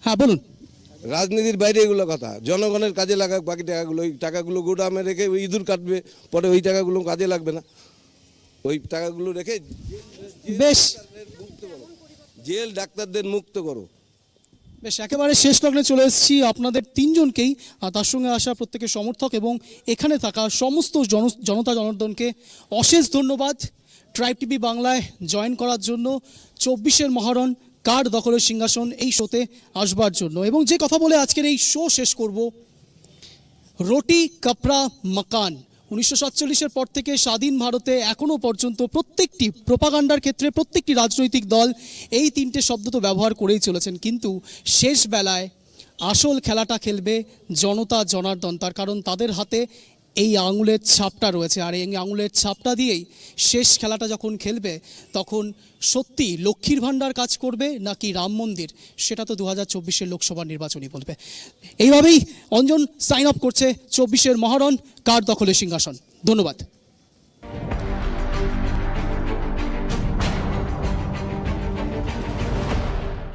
হ্যাঁ বলুন। রাজনীতির বাইরে এগুলো কথা, জনগণের কাজে লাগাক বাকি টাকাগুলো। ওই টাকাগুলো গোডামে রেখে ইঁদুর কাটবে, পরে ওই টাকাগুলো কাজে লাগবে না, ওই টাকাগুলো রেখে বেশ জেল ডাক্তারদের মুক্ত করো। বেশ, একেবারে শেষ লগ্নে চলে এসেছি আপনাদের 3 জনকেই, তার সঙ্গে আসা প্রত্যেকের সমর্থক এবং এখানে থাকা সমস্ত জনতা জনার্দনকে অশেষ ধন্যবাদ ট্রাইব টিভি বাংলায় জয়েন করার জন্য, 24-এর মহারণ কার দখলের সিংহাসন এই শোতে আসবার জন্য। এবং যে কথা বলে আজকের এই শো শেষ করব, রুটি কাপড়া মাকান 1947-এর পর থেকে স্বাধীন ভারতে এখনও পর্যন্ত প্রত্যেকটি প্রোপাগান্ডার ক্ষেত্রে প্রত্যেকটি রাজনৈতিক দল এই 3টে শব্দ তো ব্যবহার করেই চলেছেন, কিন্তু শেষ বেলায় আসল খেলাটা খেলবে জনতা জনার্দন। তার কারণ তাদের হাতে এই আঙুলের ছাপটা রয়েছে, আর এই আঙুলের ছাপটা দিয়েই শেষ খেলাটা যখন খেলবে তখন সত্যি লক্ষ্মীর ভাণ্ডার কাজ করবে নাকি রাম মন্দির, সেটা তো 2024-এর লোকসভা নির্বাচনই বলবে। এইভাবেই অঞ্জন সাইন আপ করছে 24-এর মহারণ কার দখলে সিংহাসন। ধন্যবাদ।